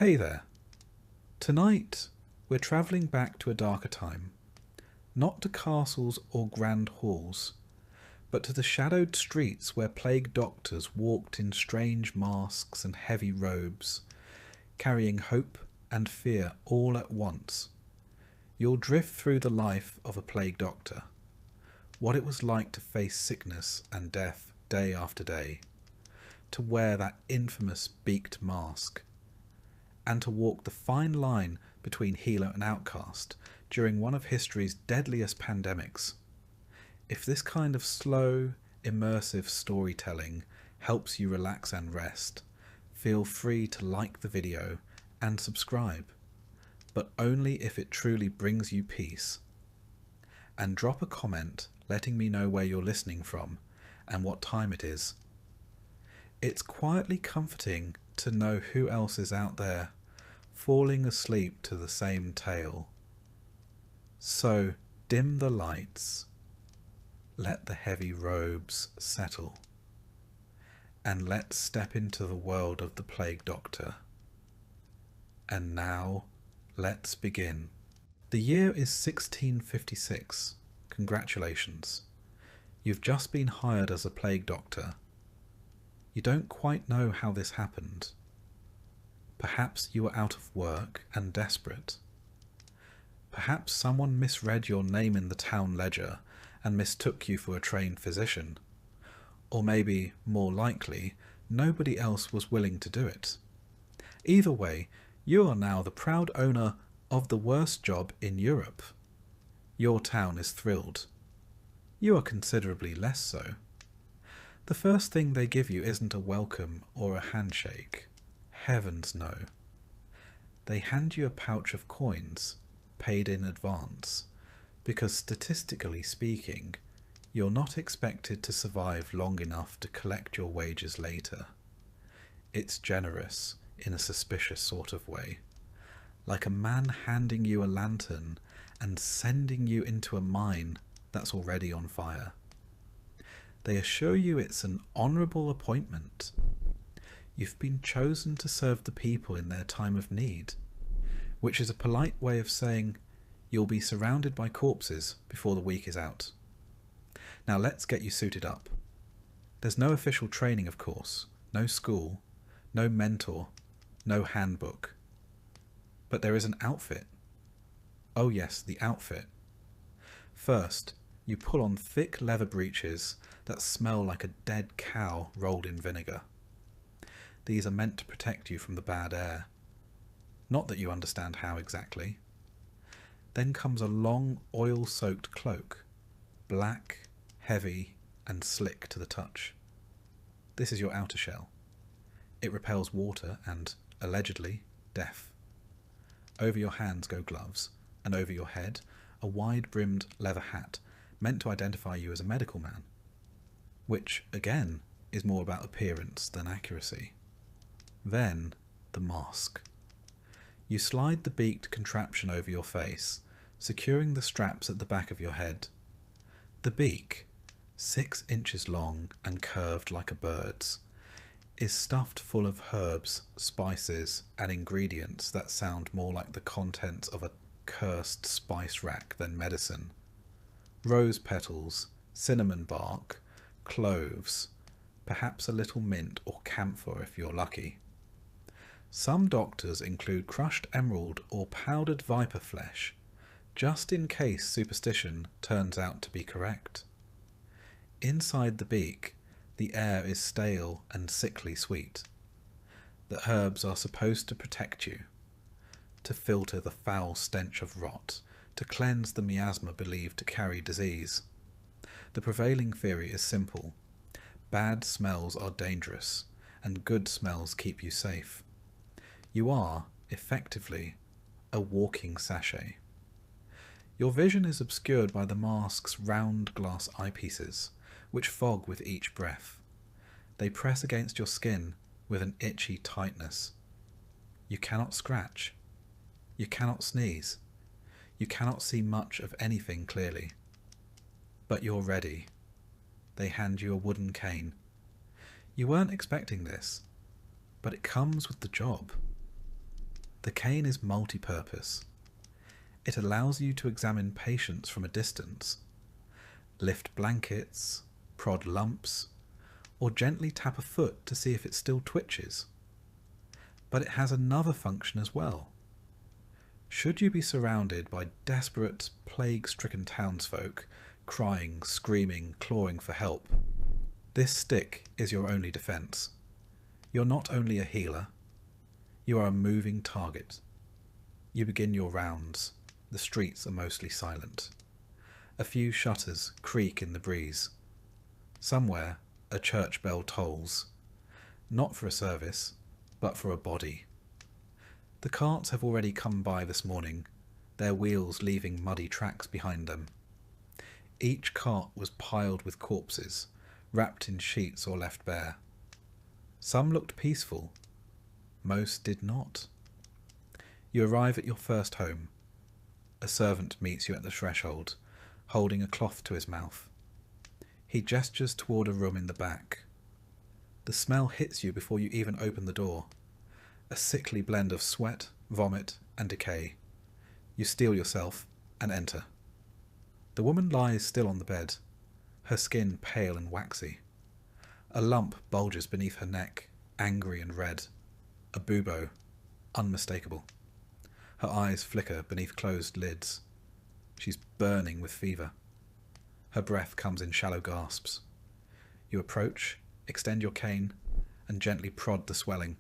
Hey there. Tonight, we're travelling back to a darker time. Not to castles or grand halls, but to the shadowed streets where plague doctors walked in strange masks and heavy robes, carrying hope and fear all at once. You'll drift through the life of a plague doctor, what it was like to face sickness and death day after day, to wear that infamous beaked mask, and to walk the fine line between healer and outcast during one of history's deadliest pandemics. If this kind of slow, immersive storytelling helps you relax and rest, feel free to like the video and subscribe, but only if it truly brings you peace. And drop a comment letting me know where you're listening from and what time it is. It's quietly comforting to know who else is out there, falling asleep to the same tale. So dim the lights, let the heavy robes settle, and let's step into the world of the plague doctor. And now, let's begin. The year is 1656. Congratulations. You've just been hired as a plague doctor. You don't quite know how this happened. Perhaps you were out of work and desperate. Perhaps someone misread your name in the town ledger and mistook you for a trained physician. Or maybe, more likely, nobody else was willing to do it. Either way, you are now the proud owner of the worst job in Europe. Your town is thrilled. You are considerably less so. The first thing they give you isn't a welcome or a handshake. Heavens no. They hand you a pouch of coins, paid in advance, because statistically speaking, you're not expected to survive long enough to collect your wages later. It's generous in a suspicious sort of way, like a man handing you a lantern and sending you into a mine that's already on fire. They assure you it's an honourable appointment. You've been chosen to serve the people in their time of need, which is a polite way of saying you'll be surrounded by corpses before the week is out. Now let's get you suited up. There's no official training, of course, no school, no mentor, no handbook. But there is an outfit. Oh yes, the outfit. First, you pull on thick leather breeches that smell like a dead cow rolled in vinegar. These are meant to protect you from the bad air. Not that you understand how exactly. Then comes a long oil-soaked cloak, black, heavy, and slick to the touch. This is your outer shell. It repels water and, allegedly, death. Over your hands go gloves, and over your head, a wide-brimmed leather hat meant to identify you as a medical man, which, again, is more about appearance than accuracy. Then, the mask. You slide the beaked contraption over your face, securing the straps at the back of your head. The beak, 6 inches long and curved like a bird's, is stuffed full of herbs, spices, and ingredients that sound more like the contents of a cursed spice rack than medicine. Rose petals, cinnamon bark, cloves, perhaps a little mint or camphor if you're lucky. Some doctors include crushed emerald or powdered viper flesh, just in case superstition turns out to be correct. Inside the beak, the air is stale and sickly sweet. The herbs are supposed to protect you, to filter the foul stench of rot, to cleanse the miasma believed to carry disease. The prevailing theory is simple. Bad smells are dangerous, and good smells keep you safe. You are, effectively, a walking sachet. Your vision is obscured by the mask's round glass eyepieces, which fog with each breath. They press against your skin with an itchy tightness. You cannot scratch. You cannot sneeze. You cannot see much of anything clearly. But you're ready. They hand you a wooden cane. You weren't expecting this, but it comes with the job. The cane is multi-purpose. It allows you to examine patients from a distance, lift blankets, prod lumps, or gently tap a foot to see if it still twitches. But it has another function as well. Should you be surrounded by desperate, plague-stricken townsfolk, crying, screaming, clawing for help, this stick is your only defence. You're not only a healer, you are a moving target. You begin your rounds. The streets are mostly silent. A few shutters creak in the breeze. Somewhere, a church bell tolls. Not for a service, but for a body. The carts have already come by this morning, their wheels leaving muddy tracks behind them. Each cart was piled with corpses, wrapped in sheets or left bare. Some looked peaceful. Most did not. You arrive at your first home. A servant meets you at the threshold, holding a cloth to his mouth. He gestures toward a room in the back. The smell hits you before you even open the door. A sickly blend of sweat, vomit, and decay. You steel yourself and enter. The woman lies still on the bed, her skin pale and waxy. A lump bulges beneath her neck, angry and red. A bubo, unmistakable. Her eyes flicker beneath closed lids. She's burning with fever. Her breath comes in shallow gasps. You approach, extend your cane, and gently prod the swelling.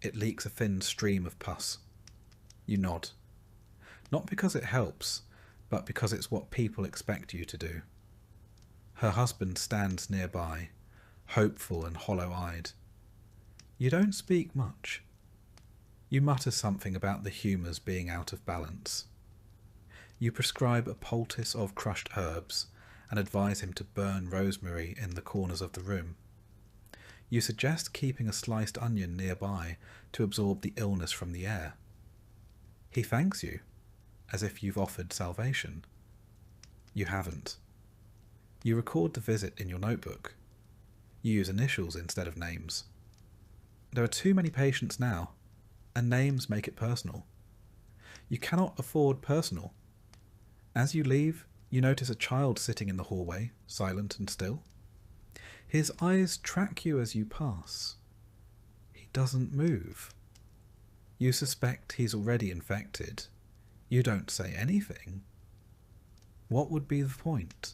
It leaks a thin stream of pus. You nod. Not because it helps, but because it's what people expect you to do. Her husband stands nearby, hopeful and hollow-eyed. You don't speak much. You mutter something about the humours being out of balance. You prescribe a poultice of crushed herbs and advise him to burn rosemary in the corners of the room. You suggest keeping a sliced onion nearby to absorb the illness from the air. He thanks you, as if you've offered salvation. You haven't. You record the visit in your notebook. You use initials instead of names. There are too many patients now, and names make it personal. You cannot afford personal. As you leave, you notice a child sitting in the hallway, silent and still. His eyes track you as you pass. He doesn't move. You suspect he's already infected. You don't say anything. What would be the point?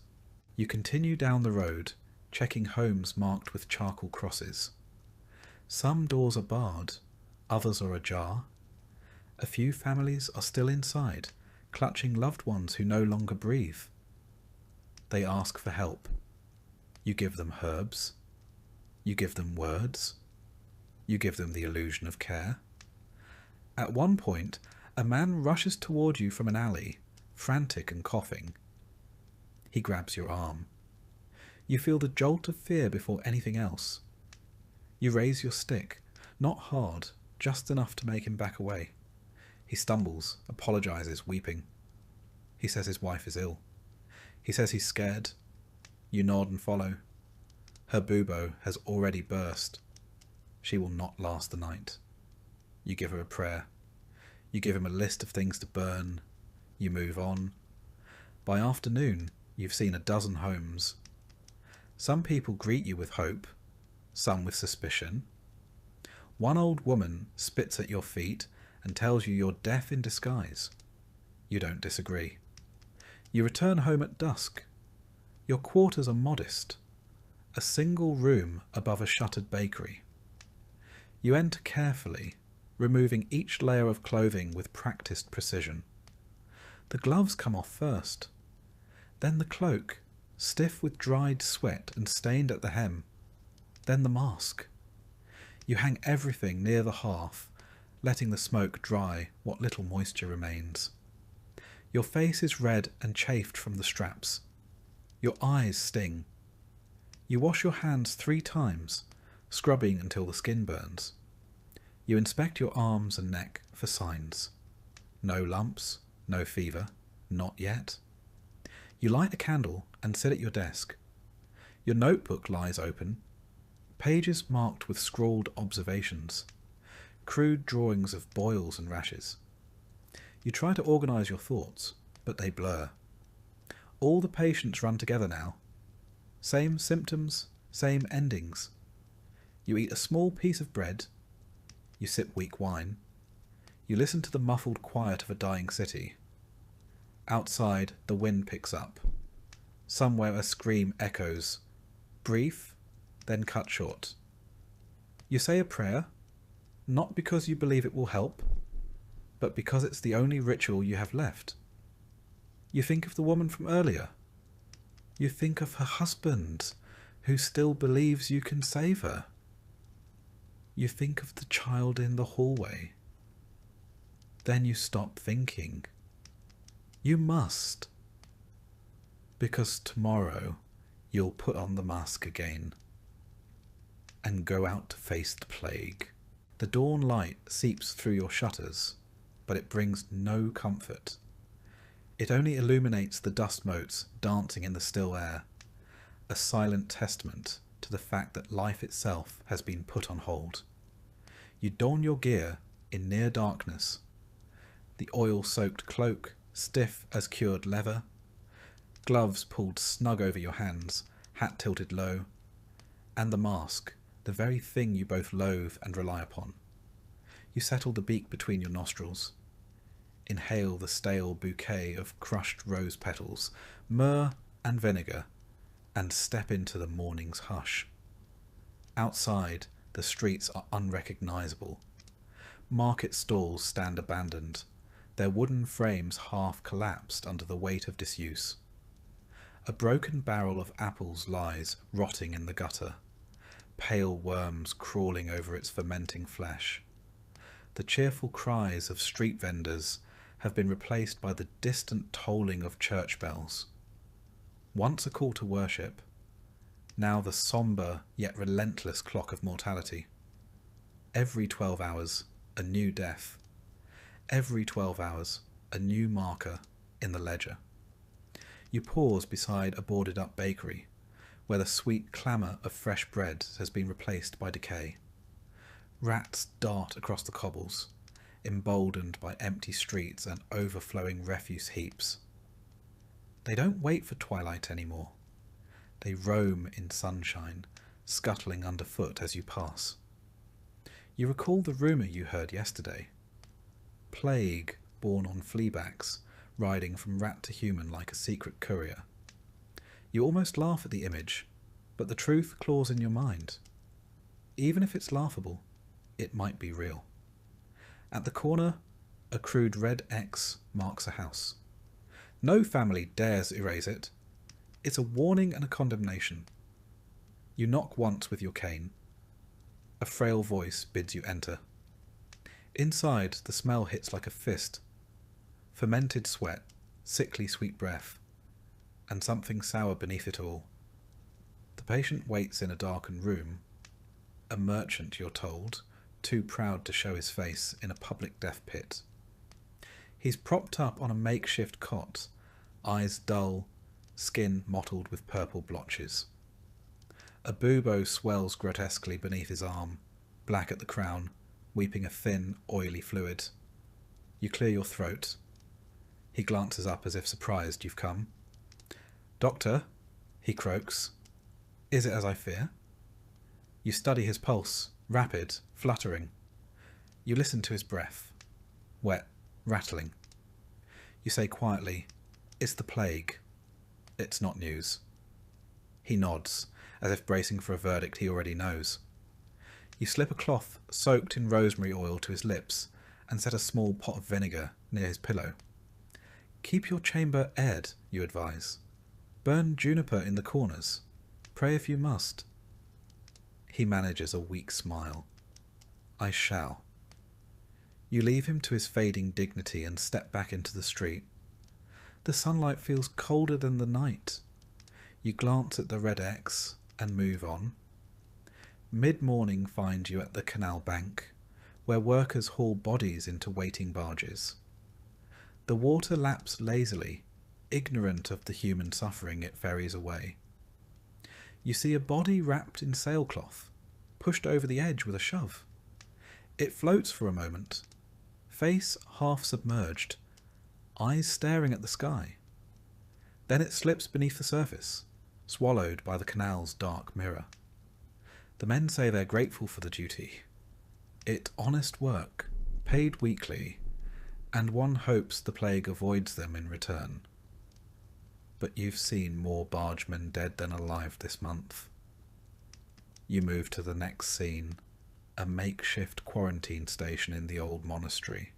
You continue down the road, checking homes marked with charcoal crosses. Some doors are barred, others are ajar. A few families are still inside, clutching loved ones who no longer breathe. They ask for help. You give them herbs. You give them words. You give them the illusion of care. At one point, a man rushes toward you from an alley, frantic and coughing. He grabs your arm. You feel the jolt of fear before anything else. You raise your stick, not hard, just enough to make him back away. He stumbles, apologizes, weeping. He says his wife is ill. He says he's scared. You nod and follow. Her bubo has already burst. She will not last the night. You give her a prayer. You give him a list of things to burn. You move on. By afternoon, you've seen a dozen homes. Some people greet you with hope, some with suspicion. One old woman spits at your feet and tells you you're death in disguise. You don't disagree. You return home at dusk. Your quarters are modest. A single room above a shuttered bakery. You enter carefully, removing each layer of clothing with practiced precision. The gloves come off first. Then the cloak, stiff with dried sweat and stained at the hem. Then the mask. You hang everything near the hearth, letting the smoke dry what little moisture remains. Your face is red and chafed from the straps. Your eyes sting. You wash your hands 3 times, scrubbing until the skin burns. You inspect your arms and neck for signs. No lumps, no fever, not yet. You light a candle and sit at your desk. Your notebook lies open, pages marked with scrawled observations. crude drawings of boils and rashes. You try to organise your thoughts, but they blur. All the patients run together now. Same symptoms, same endings. You eat a small piece of bread. You sip weak wine. You listen to the muffled quiet of a dying city. Outside, the wind picks up. Somewhere a scream echoes, brief, then cut short. You say a prayer, not because you believe it will help, but because it's the only ritual you have left. You think of the woman from earlier. You think of her husband, who still believes you can save her. You think of the child in the hallway. Then you stop thinking. You must. Because tomorrow you'll put on the mask again and go out to face the plague. The dawn light seeps through your shutters, but it brings no comfort. It only illuminates the dust motes dancing in the still air, a silent testament to the fact that life itself has been put on hold. You don your gear in near darkness, the oil-soaked cloak stiff as cured leather, gloves pulled snug over your hands, hat tilted low, and the mask, the very thing you both loathe and rely upon. You settle the beak between your nostrils, inhale the stale bouquet of crushed rose petals, myrrh and vinegar, and step into the morning's hush. Outside, the streets are unrecognisable. Market stalls stand abandoned, their wooden frames half collapsed under the weight of disuse. A broken barrel of apples lies, rotting in the gutter, pale worms crawling over its fermenting flesh. The cheerful cries of street vendors have been replaced by the distant tolling of church bells. Once a call to worship, now the sombre yet relentless clock of mortality. Every 12 hours, a new death. Every 12 hours, a new marker in the ledger. You pause beside a boarded-up bakery, where the sweet clamour of fresh bread has been replaced by decay. Rats dart across the cobbles, emboldened by empty streets and overflowing refuse heaps. They don't wait for twilight anymore. They roam in sunshine, scuttling underfoot as you pass. You recall the rumour you heard yesterday. Plague born on fleabacks, riding from rat to human like a secret courier. You almost laugh at the image, but the truth claws in your mind. Even if it's laughable, it might be real. At the corner, a crude red X marks a house. No family dares erase it. It's a warning and a condemnation. You knock once with your cane. A frail voice bids you enter. Inside, the smell hits like a fist. Fermented sweat, sickly sweet breath, and something sour beneath it all. The patient waits in a darkened room. A merchant, you're told, too proud to show his face in a public death pit. He's propped up on a makeshift cot, eyes dull, skin mottled with purple blotches. A bubo swells grotesquely beneath his arm, black at the crown, weeping a thin, oily fluid. You clear your throat. He glances up as if surprised you've come. "Doctor," he croaks. "Is it as I fear?" You study his pulse, rapid, fluttering. You listen to his breath, wet, rattling. You say quietly, "It's the plague. It's not news." He nods, as if bracing for a verdict he already knows. You slip a cloth soaked in rosemary oil to his lips and set a small pot of vinegar near his pillow. "Keep your chamber aired," you advise. "Burn juniper in the corners. Pray if you must." He manages a weak smile. "I shall." You leave him to his fading dignity and step back into the street. The sunlight feels colder than the night. You glance at the red X and move on. Mid-morning finds you at the canal bank, where workers haul bodies into waiting barges. The water laps lazily, ignorant of the human suffering it ferries away. You see a body wrapped in sailcloth, pushed over the edge with a shove. It floats for a moment, face half submerged, eyes staring at the sky. Then it slips beneath the surface, swallowed by the canal's dark mirror. The men say they're grateful for the duty. It's honest work, paid weekly, and one hopes the plague avoids them in return. But you've seen more bargemen dead than alive this month. You move to the next scene, a makeshift quarantine station in the old monastery.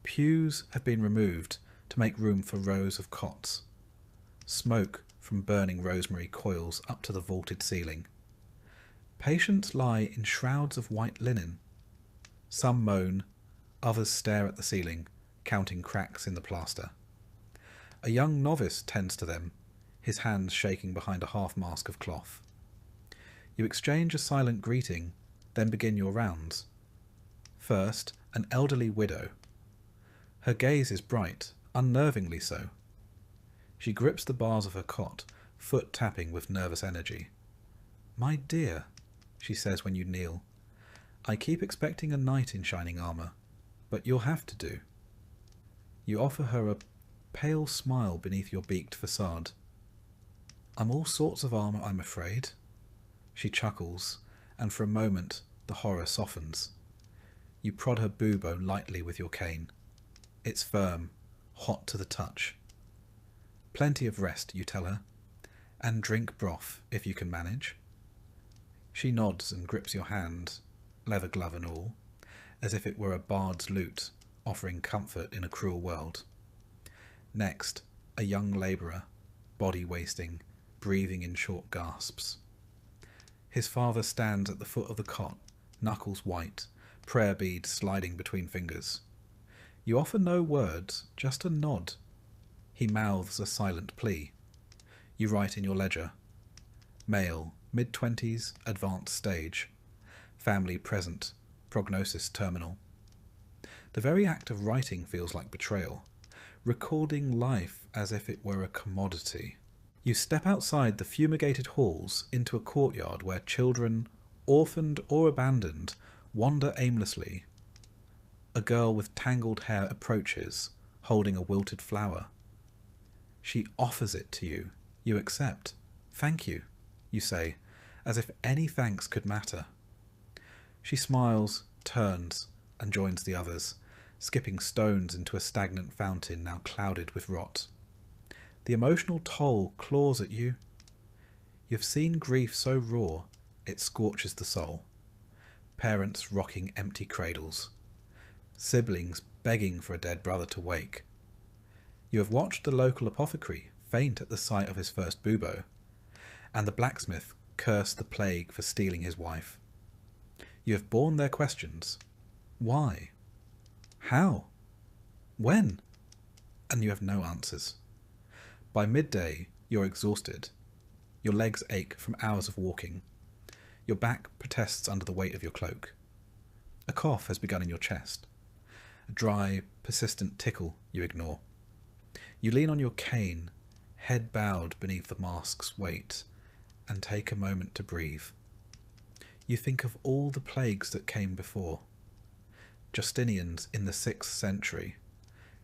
Pews have been removed to make room for rows of cots. Smoke from burning rosemary coils up to the vaulted ceiling. Patients lie in shrouds of white linen. Some moan, others stare at the ceiling, counting cracks in the plaster. A young novice tends to them, his hands shaking behind a half-mask of cloth. You exchange a silent greeting, then begin your rounds. First, an elderly widow. Her gaze is bright, unnervingly so. She grips the bars of her cot, foot tapping with nervous energy. "My dear," she says when you kneel, "I keep expecting a knight in shining armour, but you'll have to do." You offer her a pale smile beneath your beaked facade. "I'm all sorts of armour, I'm afraid." She chuckles, and for a moment the horror softens. You prod her bubo lightly with your cane. It's firm, hot to the touch. "Plenty of rest," you tell her, "and drink broth if you can manage." She nods and grips your hand, leather glove and all, as if it were a bard's lute offering comfort in a cruel world. Next, a young labourer, body wasting, breathing in short gasps. His father stands at the foot of the cot, knuckles white, prayer beads sliding between fingers. You offer no words, just a nod. He mouths a silent plea. You write in your ledger. Male, mid-20s, advanced stage. Family present, prognosis terminal. The very act of writing feels like betrayal, recording life as if it were a commodity. You step outside the fumigated halls into a courtyard where children, orphaned or abandoned, wander aimlessly. A girl with tangled hair approaches, holding a wilted flower. She offers it to you. You accept. "Thank you," you say, as if any thanks could matter. She smiles, turns, and joins the others, skipping stones into a stagnant fountain now clouded with rot. The emotional toll claws at you. You've seen grief so raw, it scorches the soul. Parents rocking empty cradles. Siblings begging for a dead brother to wake. You have watched the local apothecary faint at the sight of his first bubo, and the blacksmith curse the plague for stealing his wife. You have borne their questions. Why? How? When? And you have no answers. By midday, you're exhausted. Your legs ache from hours of walking. Your back protests under the weight of your cloak. A cough has begun in your chest. A dry, persistent tickle you ignore. You lean on your cane, head bowed beneath the mask's weight, and take a moment to breathe. You think of all the plagues that came before. Justinian's in the 6th century,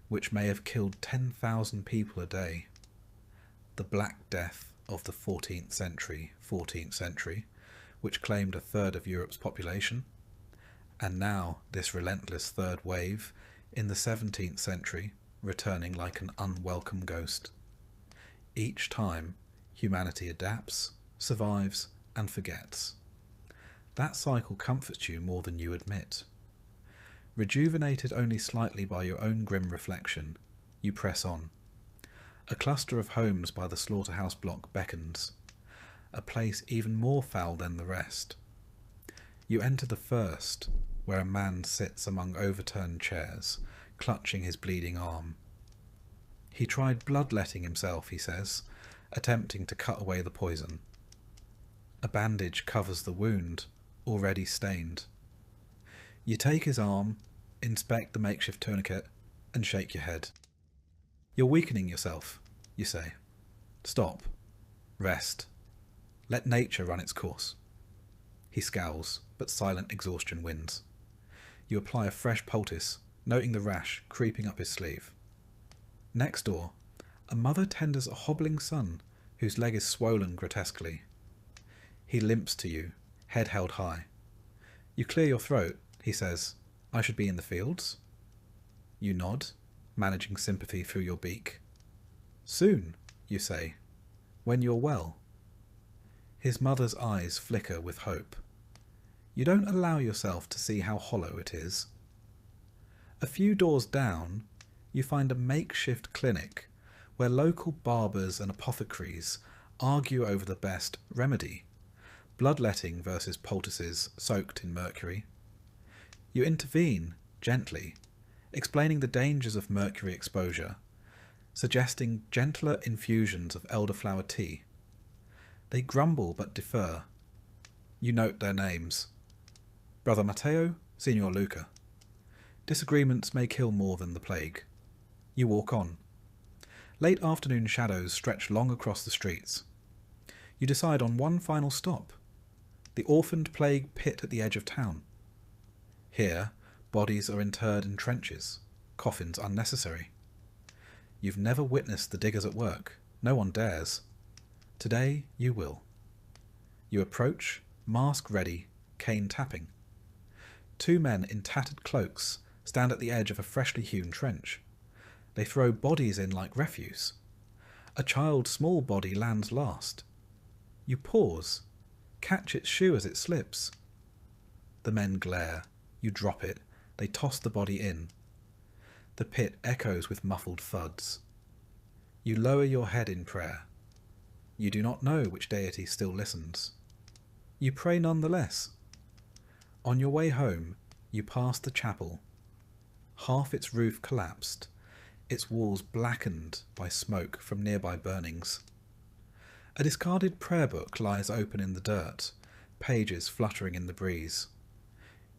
which may have killed 10,000 people a day. The Black Death of the 14th century, which claimed a third of Europe's population. And now this relentless third wave in the 17th century, returning like an unwelcome ghost. Each time, humanity adapts, survives, and forgets. That cycle comforts you more than you admit. Rejuvenated only slightly by your own grim reflection, you press on. A cluster of homes by the slaughterhouse block beckons, a place even more foul than the rest. You enter the first, where a man sits among overturned chairs, clutching his bleeding arm. He tried bloodletting himself, he says, attempting to cut away the poison. A bandage covers the wound, already stained. You take his arm, inspect the makeshift tourniquet, and shake your head. "You're weakening yourself," you say. "Stop. Rest. Let nature run its course." He scowls, but silent exhaustion wins. You apply a fresh poultice, noting the rash creeping up his sleeve. Next door, a mother tenders a hobbling son whose leg is swollen grotesquely. He limps to you, head held high. You clear your throat, he says, "I should be in the fields?" You nod, managing sympathy through your beak. "Soon," you say, "when you're well." His mother's eyes flicker with hope. You don't allow yourself to see how hollow it is. A few doors down, you find a makeshift clinic where local barbers and apothecaries argue over the best remedy, bloodletting versus poultices soaked in mercury. You intervene, gently, explaining the dangers of mercury exposure, suggesting gentler infusions of elderflower tea. They grumble but defer. You note their names. Brother Matteo, Signor Luca. Disagreements may kill more than the plague. You walk on. Late afternoon shadows stretch long across the streets. You decide on one final stop, the orphaned plague pit at the edge of town. Here, bodies are interred in trenches, coffins unnecessary. You've never witnessed the diggers at work. No one dares. Today you will. You approach, mask ready, cane tapping. Two men in tattered cloaks stand at the edge of a freshly hewn trench. They throw bodies in like refuse. A child's small body lands last. You pause, catch its shoe as it slips. The men glare. You drop it. They toss the body in. The pit echoes with muffled thuds. You lower your head in prayer. You do not know which deity still listens. You pray nonetheless. On your way home, you pass the chapel. Half its roof collapsed, its walls blackened by smoke from nearby burnings. A discarded prayer book lies open in the dirt, pages fluttering in the breeze.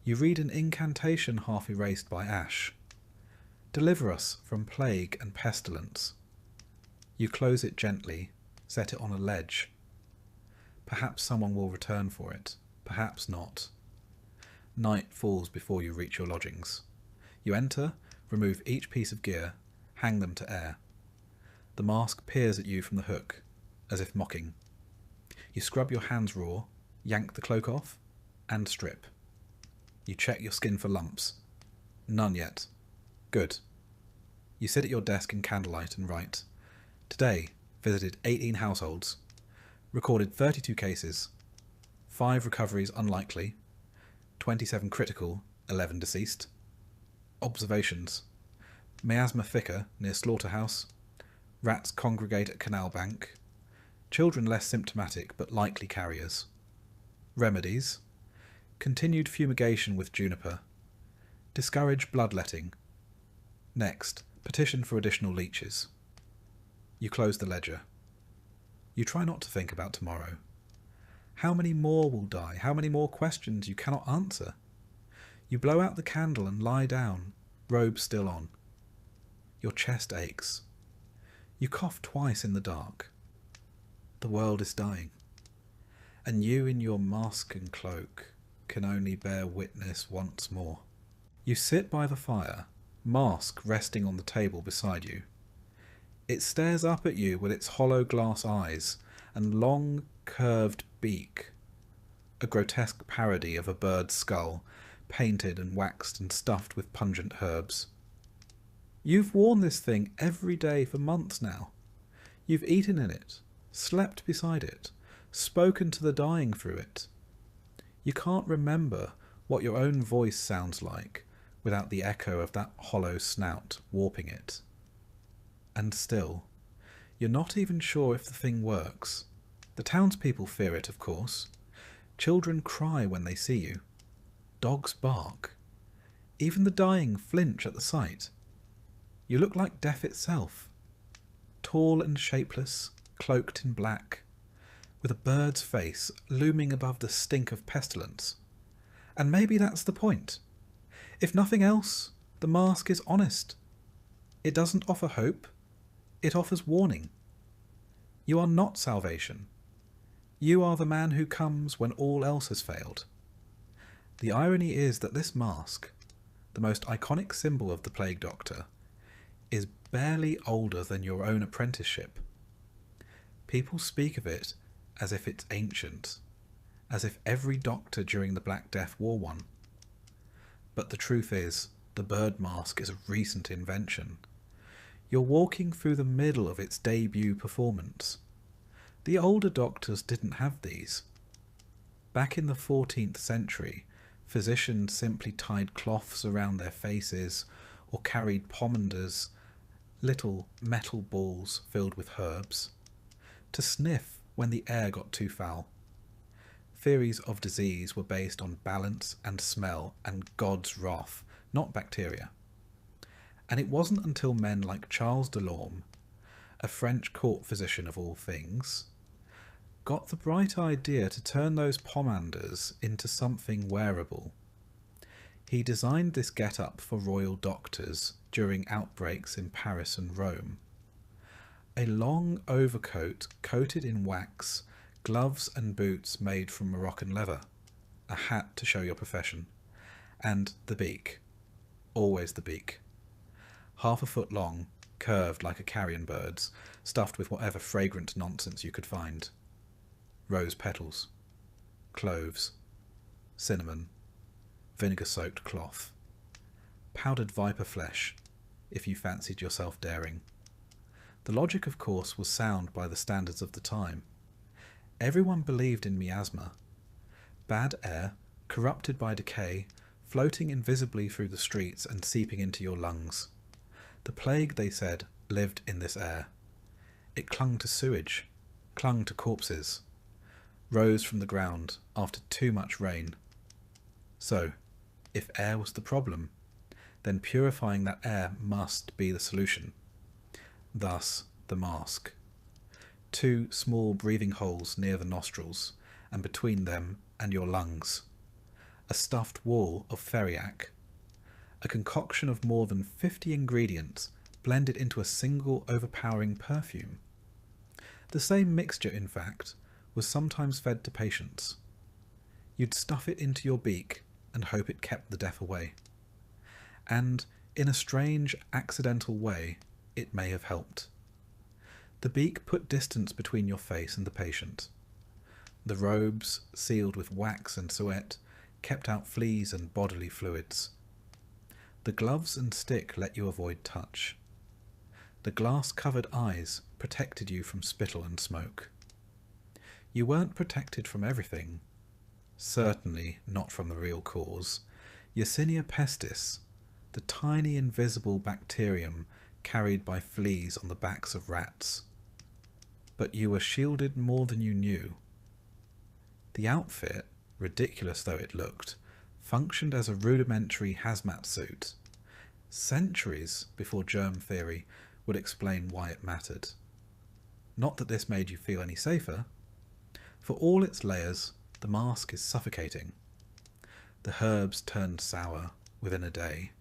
You read an incantation half erased by ash. Deliver us from plague and pestilence. You close it gently, set it on a ledge. Perhaps someone will return for it, perhaps not. Night falls before you reach your lodgings. You enter, remove each piece of gear, hang them to air. The mask peers at you from the hook, as if mocking. You scrub your hands raw, yank the cloak off, and strip. You check your skin for lumps. None yet. Good. You sit at your desk in candlelight and write. Today, visited 18 households. Recorded 32 cases. 5 recoveries unlikely. 27 critical, 11 deceased. Observations. Miasma thicker near slaughterhouse. Rats congregate at canal bank. Children less symptomatic but likely carriers. Remedies. Continued fumigation with juniper. Discourage bloodletting. Next, petition for additional leeches. You close the ledger. You try not to think about tomorrow. How many more will die? How many more questions you cannot answer? You blow out the candle and lie down, robe still on. Your chest aches. You cough twice in the dark. The world is dying. And you in your mask and cloak can only bear witness once more. You sit by the fire, mask resting on the table beside you. It stares up at you with its hollow glass eyes and long, curved beak, a grotesque parody of a bird's skull, painted and waxed and stuffed with pungent herbs. You've worn this thing every day for months now. You've eaten in it, slept beside it, spoken to the dying through it. You can't remember what your own voice sounds like without the echo of that hollow snout warping it. And still, you're not even sure if the thing works. The townspeople fear it, of course. Children cry when they see you. Dogs bark. Even the dying flinch at the sight. You look like death itself. Tall and shapeless, cloaked in black, with a bird's face looming above the stink of pestilence. And maybe that's the point. If nothing else, the mask is honest. It doesn't offer hope. It offers warning. You are not salvation. You are the man who comes when all else has failed. The irony is that this mask, the most iconic symbol of the Plague Doctor, is barely older than your own apprenticeship. People speak of it as if it's ancient, as if every doctor during the Black Death wore one. But the truth is, the bird mask is a recent invention. You're walking through the middle of its debut performance. The older doctors didn't have these. Back in the 14th century, physicians simply tied cloths around their faces or carried pomanders, little metal balls filled with herbs, to sniff when the air got too foul. Theories of disease were based on balance and smell and God's wrath, not bacteria. And it wasn't until men like Charles Delorme, a French court physician of all things, got the bright idea to turn those pomanders into something wearable. He designed this get-up for royal doctors during outbreaks in Paris and Rome. A long overcoat coated in wax, gloves and boots made from Moroccan leather, a hat to show your profession, and the beak. Always the beak. 1/2 foot long, curved like a carrion bird's, stuffed with whatever fragrant nonsense you could find. Rose petals, cloves, cinnamon, vinegar-soaked cloth, powdered viper flesh, if you fancied yourself daring. The logic, of course, was sound by the standards of the time. Everyone believed in miasma. Bad air, corrupted by decay, floating invisibly through the streets and seeping into your lungs. The plague, they said, lived in this air. It clung to sewage, clung to corpses, rose from the ground after too much rain. So, if air was the problem, then purifying that air must be the solution. Thus, the mask. 2 small breathing holes near the nostrils, and between them and your lungs. A stuffed wall of theriac. A concoction of more than 50 ingredients blended into a single overpowering perfume. The same mixture, in fact, was sometimes fed to patients. You'd stuff it into your beak and hope it kept the death away. And, in a strange, accidental way, it may have helped. The beak put distance between your face and the patient. The robes, sealed with wax and suet, kept out fleas and bodily fluids. The gloves and stick let you avoid touch. The glass-covered eyes protected you from spittle and smoke. You weren't protected from everything. Certainly not from the real cause, Yersinia pestis, the tiny invisible bacterium carried by fleas on the backs of rats. But you were shielded more than you knew. The outfit, ridiculous though it looked, functioned as a rudimentary hazmat suit, centuries before germ theory would explain why it mattered. Not that this made you feel any safer. For all its layers, the mask is suffocating. The herbs turn sour within a day.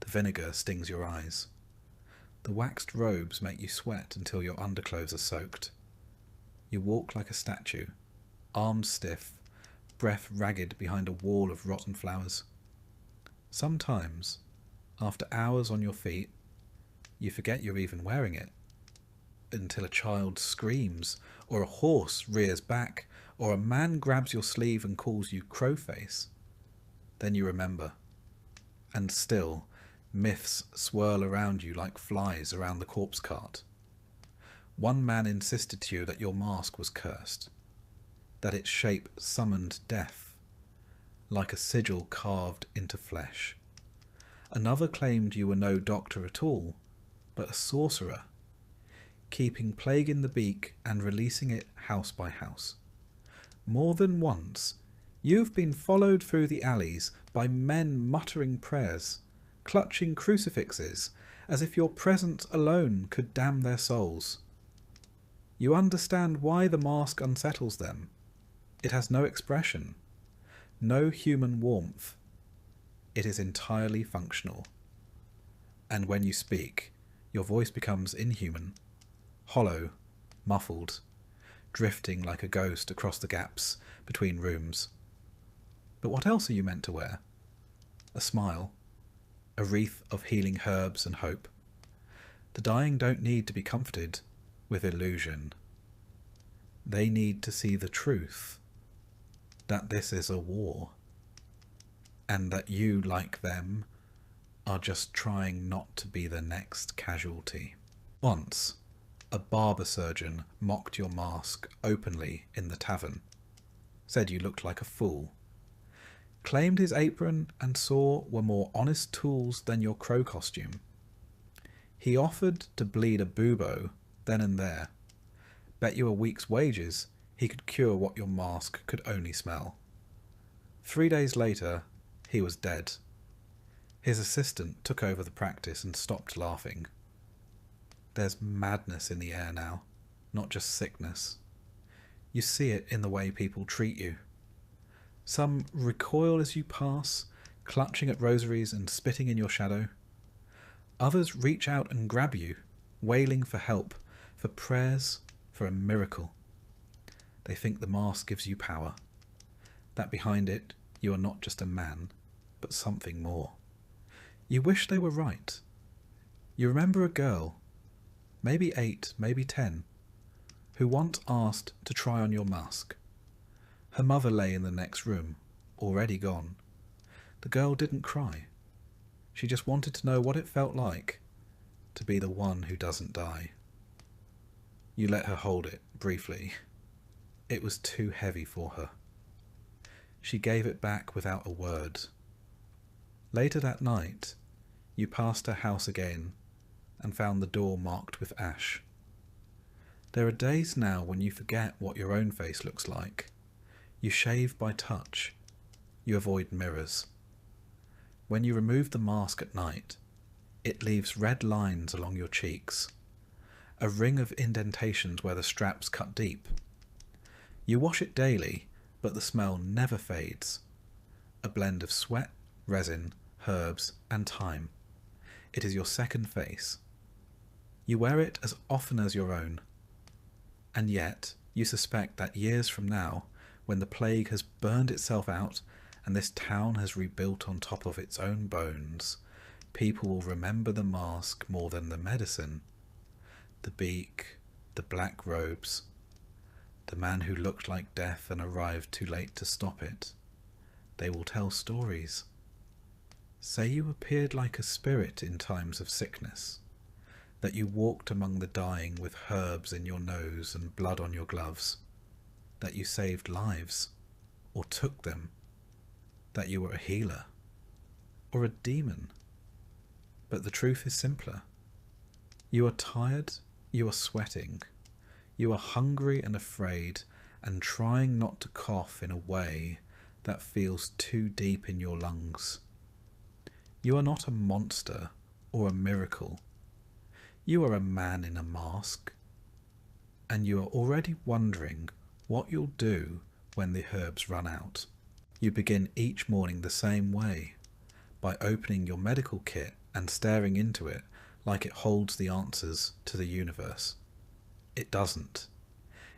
The vinegar stings your eyes. The waxed robes make you sweat until your underclothes are soaked. You walk like a statue, arms stiff, breath ragged behind a wall of rotten flowers. Sometimes, after hours on your feet, you forget you're even wearing it, until a child screams, or a horse rears back, or a man grabs your sleeve and calls you crowface. Then you remember. And still, myths swirl around you like flies around the corpse cart. One man insisted to you that your mask was cursed, that its shape summoned death, like a sigil carved into flesh. Another claimed you were no doctor at all, but a sorcerer, keeping plague in the beak and releasing it house by house. More than once, you've been followed through the alleys by men muttering prayers, clutching crucifixes, as if your presence alone could damn their souls. You understand why the mask unsettles them. It has no expression, no human warmth. It is entirely functional. And when you speak, your voice becomes inhuman, hollow, muffled, drifting like a ghost across the gaps between rooms. But what else are you meant to wear? A smile, a wreath of healing herbs and hope. The dying don't need to be comforted with illusion. They need to see the truth, that this is a war, and that you, like them, are just trying not to be the next casualty. Once, a barber surgeon mocked your mask openly in the tavern, said you looked like a fool, claimed his apron and saw were more honest tools than your crow costume. He offered to bleed a bubo then and there, bet you a week's wages he could cure what your mask could only smell. 3 days later, he was dead. His assistant took over the practice and stopped laughing. There's madness in the air now, not just sickness. You see it in the way people treat you. Some recoil as you pass, clutching at rosaries and spitting in your shadow. Others reach out and grab you, wailing for help, for prayers, for a miracle. They think the mask gives you power, that behind it you are not just a man, but something more. You wish they were right. You remember a girl, maybe 8, maybe 10, who once asked to try on your mask. Her mother lay in the next room, already gone. The girl didn't cry. She just wanted to know what it felt like to be the one who doesn't die. You let her hold it, briefly. It was too heavy for her. She gave it back without a word. Later that night, you passed her house again and found the door marked with ash. There are days now when you forget what your own face looks like. You shave by touch. You avoid mirrors. When you remove the mask at night, it leaves red lines along your cheeks, a ring of indentations where the straps cut deep. You wash it daily, but the smell never fades. A blend of sweat, resin, herbs, and time. It is your second face. You wear it as often as your own. And yet, you suspect that years from now, when the plague has burned itself out and this town has rebuilt on top of its own bones, people will remember the mask more than the medicine. The beak, the black robes, the man who looked like death and arrived too late to stop it. They will tell stories. Say you appeared like a spirit in times of sickness, that you walked among the dying with herbs in your nose and blood on your gloves, that you saved lives, or took them, that you were a healer, or a demon. But the truth is simpler. You are tired, you are sweating, you are hungry and afraid, and trying not to cough in a way that feels too deep in your lungs. You are not a monster or a miracle. You are a man in a mask, and you are already wondering what you'll do when the herbs run out. You begin each morning the same way, by opening your medical kit and staring into it like it holds the answers to the universe. It doesn't.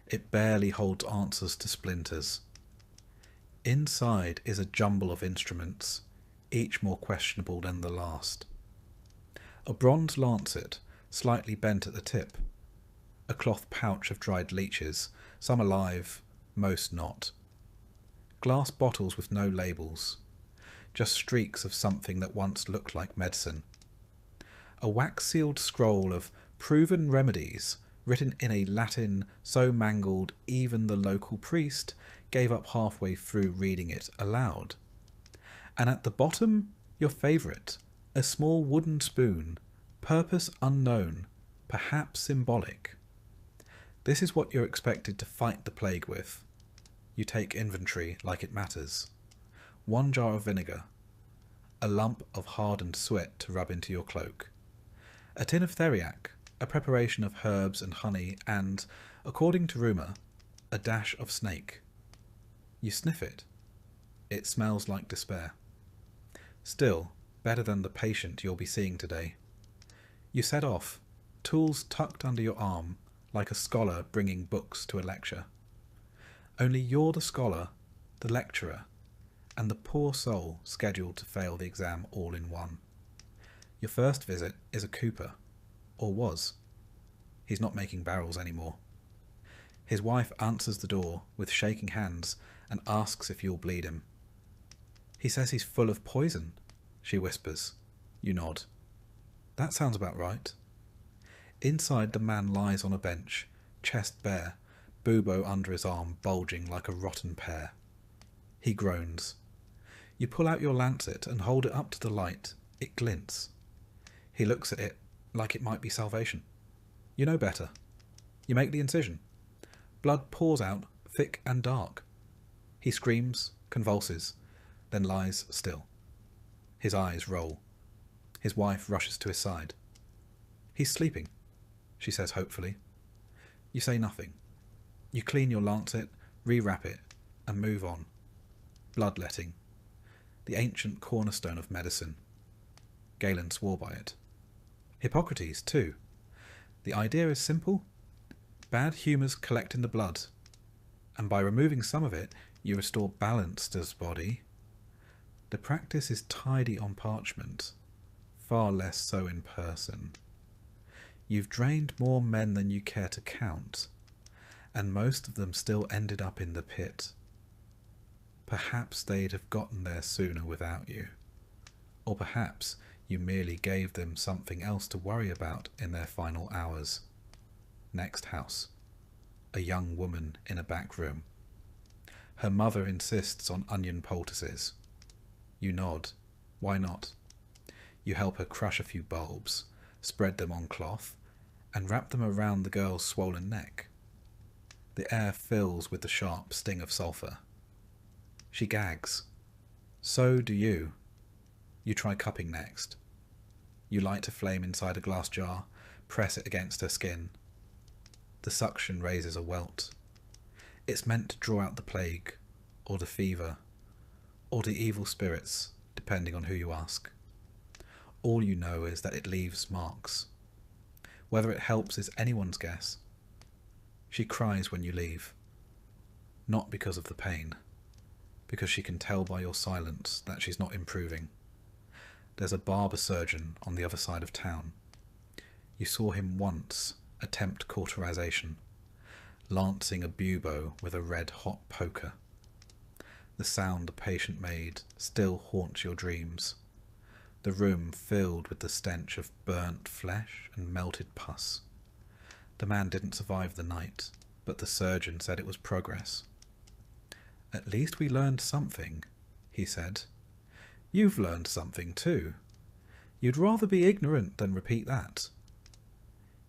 It barely holds answers to splinters. Inside is a jumble of instruments, each more questionable than the last. A bronze lancet, slightly bent at the tip. A cloth pouch of dried leeches, some alive, most not. Glass bottles with no labels, just streaks of something that once looked like medicine. A wax-sealed scroll of proven remedies, written in a Latin so mangled even the local priest gave up halfway through reading it aloud. And at the bottom, your favourite, a small wooden spoon, purpose unknown, perhaps symbolic. This is what you're expected to fight the plague with. You take inventory like it matters. 1 jar of vinegar, a lump of hardened sweat to rub into your cloak, a tin of theriac, a preparation of herbs and honey, and, according to rumour, a dash of snake. You sniff it. It smells like despair. Still, better than the patient you'll be seeing today. You set off, tools tucked under your arm, like a scholar bringing books to a lecture. Only you're the scholar, the lecturer, and the poor soul scheduled to fail the exam all in one. Your first visit is a cooper, or was. He's not making barrels anymore. His wife answers the door with shaking hands and asks if you'll bleed him. He says he's full of poison, she whispers. You nod. That sounds about right. Inside, the man lies on a bench, chest bare, bubo under his arm bulging like a rotten pear. He groans. You pull out your lancet and hold it up to the light. It glints. He looks at it like it might be salvation. You know better. You make the incision. Blood pours out, thick and dark. He screams, convulses, then lies still. His eyes roll. His wife rushes to his side. He's sleeping, she says hopefully. You say nothing. You clean your lancet, rewrap it, and move on. Bloodletting. The ancient cornerstone of medicine. Galen swore by it. Hippocrates, too. The idea is simple. Bad humours collect in the blood, and by removing some of it, you restore balance to the body. The practice is tidy on parchment, far less so in person. You've drained more men than you care to count, and most of them still ended up in the pit. Perhaps they'd have gotten there sooner without you, or perhaps you merely gave them something else to worry about in their final hours. Next house. A young woman in a back room. Her mother insists on onion poultices. You nod. Why not? You help her crush a few bulbs, spread them on cloth, and wrap them around the girl's swollen neck. The air fills with the sharp sting of sulphur. She gags. So do you. You try cupping next. You light a flame inside a glass jar, press it against her skin. The suction raises a welt. It's meant to draw out the plague, or the fever, or the evil spirits, depending on who you ask. All you know is that it leaves marks. Whether it helps is anyone's guess. She cries when you leave. Not because of the pain, because she can tell by your silence that she's not improving. There's a barber surgeon on the other side of town. You saw him once attempt cauterization, lancing a bubo with a red-hot poker. The sound the patient made still haunts your dreams. The room filled with the stench of burnt flesh and melted pus. The man didn't survive the night, but the surgeon said it was progress. At least we learned something, he said. You've learned something too. You'd rather be ignorant than repeat that.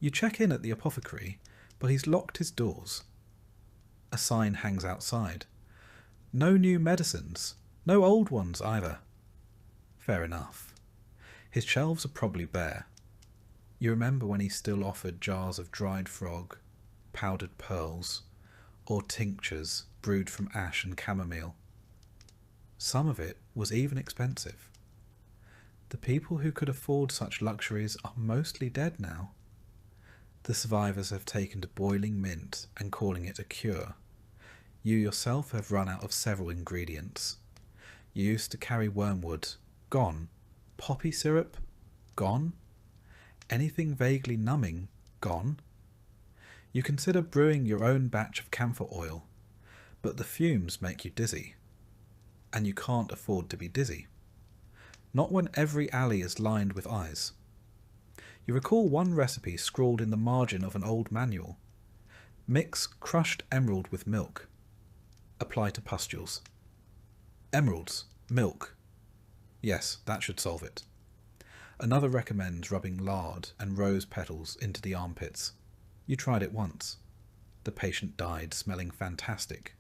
You check in at the apothecary, but he's locked his doors. A sign hangs outside. No new medicines, no old ones either. Fair enough. His shelves are probably bare. You remember when he still offered jars of dried frog, powdered pearls, or tinctures brewed from ash and chamomile. Some of it was even expensive. The people who could afford such luxuries are mostly dead now. The survivors have taken to boiling mint and calling it a cure. You yourself have run out of several ingredients. You used to carry wormwood. Gone. Poppy syrup? Gone. Anything vaguely numbing? Gone. You consider brewing your own batch of camphor oil, but the fumes make you dizzy. And you can't afford to be dizzy. Not when every alley is lined with eyes. You recall one recipe scrawled in the margin of an old manual. Mix crushed emerald with milk. Apply to pustules. Emeralds. Milk. Yes, that should solve it. Another recommends rubbing lard and rose petals into the armpits. You tried it once. The patient died smelling fantastic.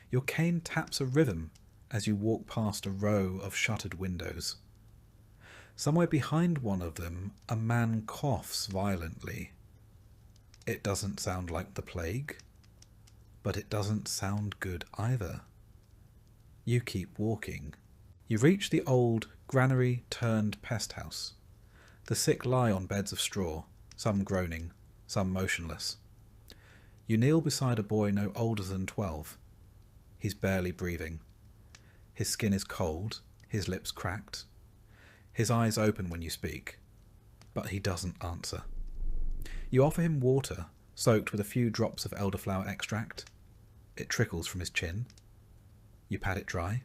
Your cane taps a rhythm as you walk past a row of shuttered windows. Somewhere behind one of them, a man coughs violently. It doesn't sound like the plague, but it doesn't sound good either. You keep walking. You reach the old granary-turned-pest house. The sick lie on beds of straw, some groaning, some motionless. You kneel beside a boy no older than 12. He's barely breathing. His skin is cold, his lips cracked. His eyes open when you speak, but he doesn't answer. You offer him water, soaked with a few drops of elderflower extract. It trickles from his chin. You pat it dry.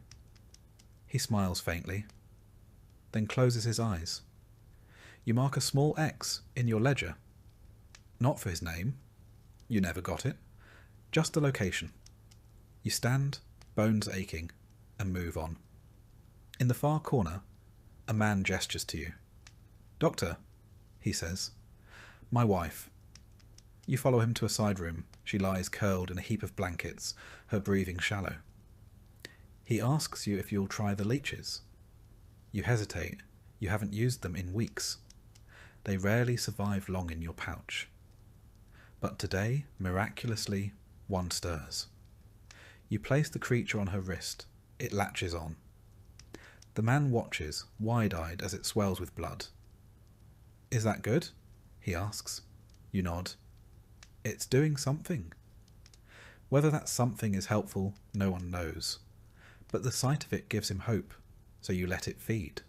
He smiles faintly, then closes his eyes. You mark a small X in your ledger. Not for his name. You never got it. Just the location. You stand, bones aching, and move on. In the far corner, a man gestures to you. "Doctor," he says. "My wife." You follow him to a side room. She lies curled in a heap of blankets, her breathing shallow. He asks you if you'll try the leeches. You hesitate. You haven't used them in weeks. They rarely survive long in your pouch. But today, miraculously, one stirs. You place the creature on her wrist. It latches on. The man watches, wide-eyed as it swells with blood. "Is that good?" he asks. You nod. It's doing something. Whether that something is helpful, no one knows. But the sight of it gives him hope, so you let it feed.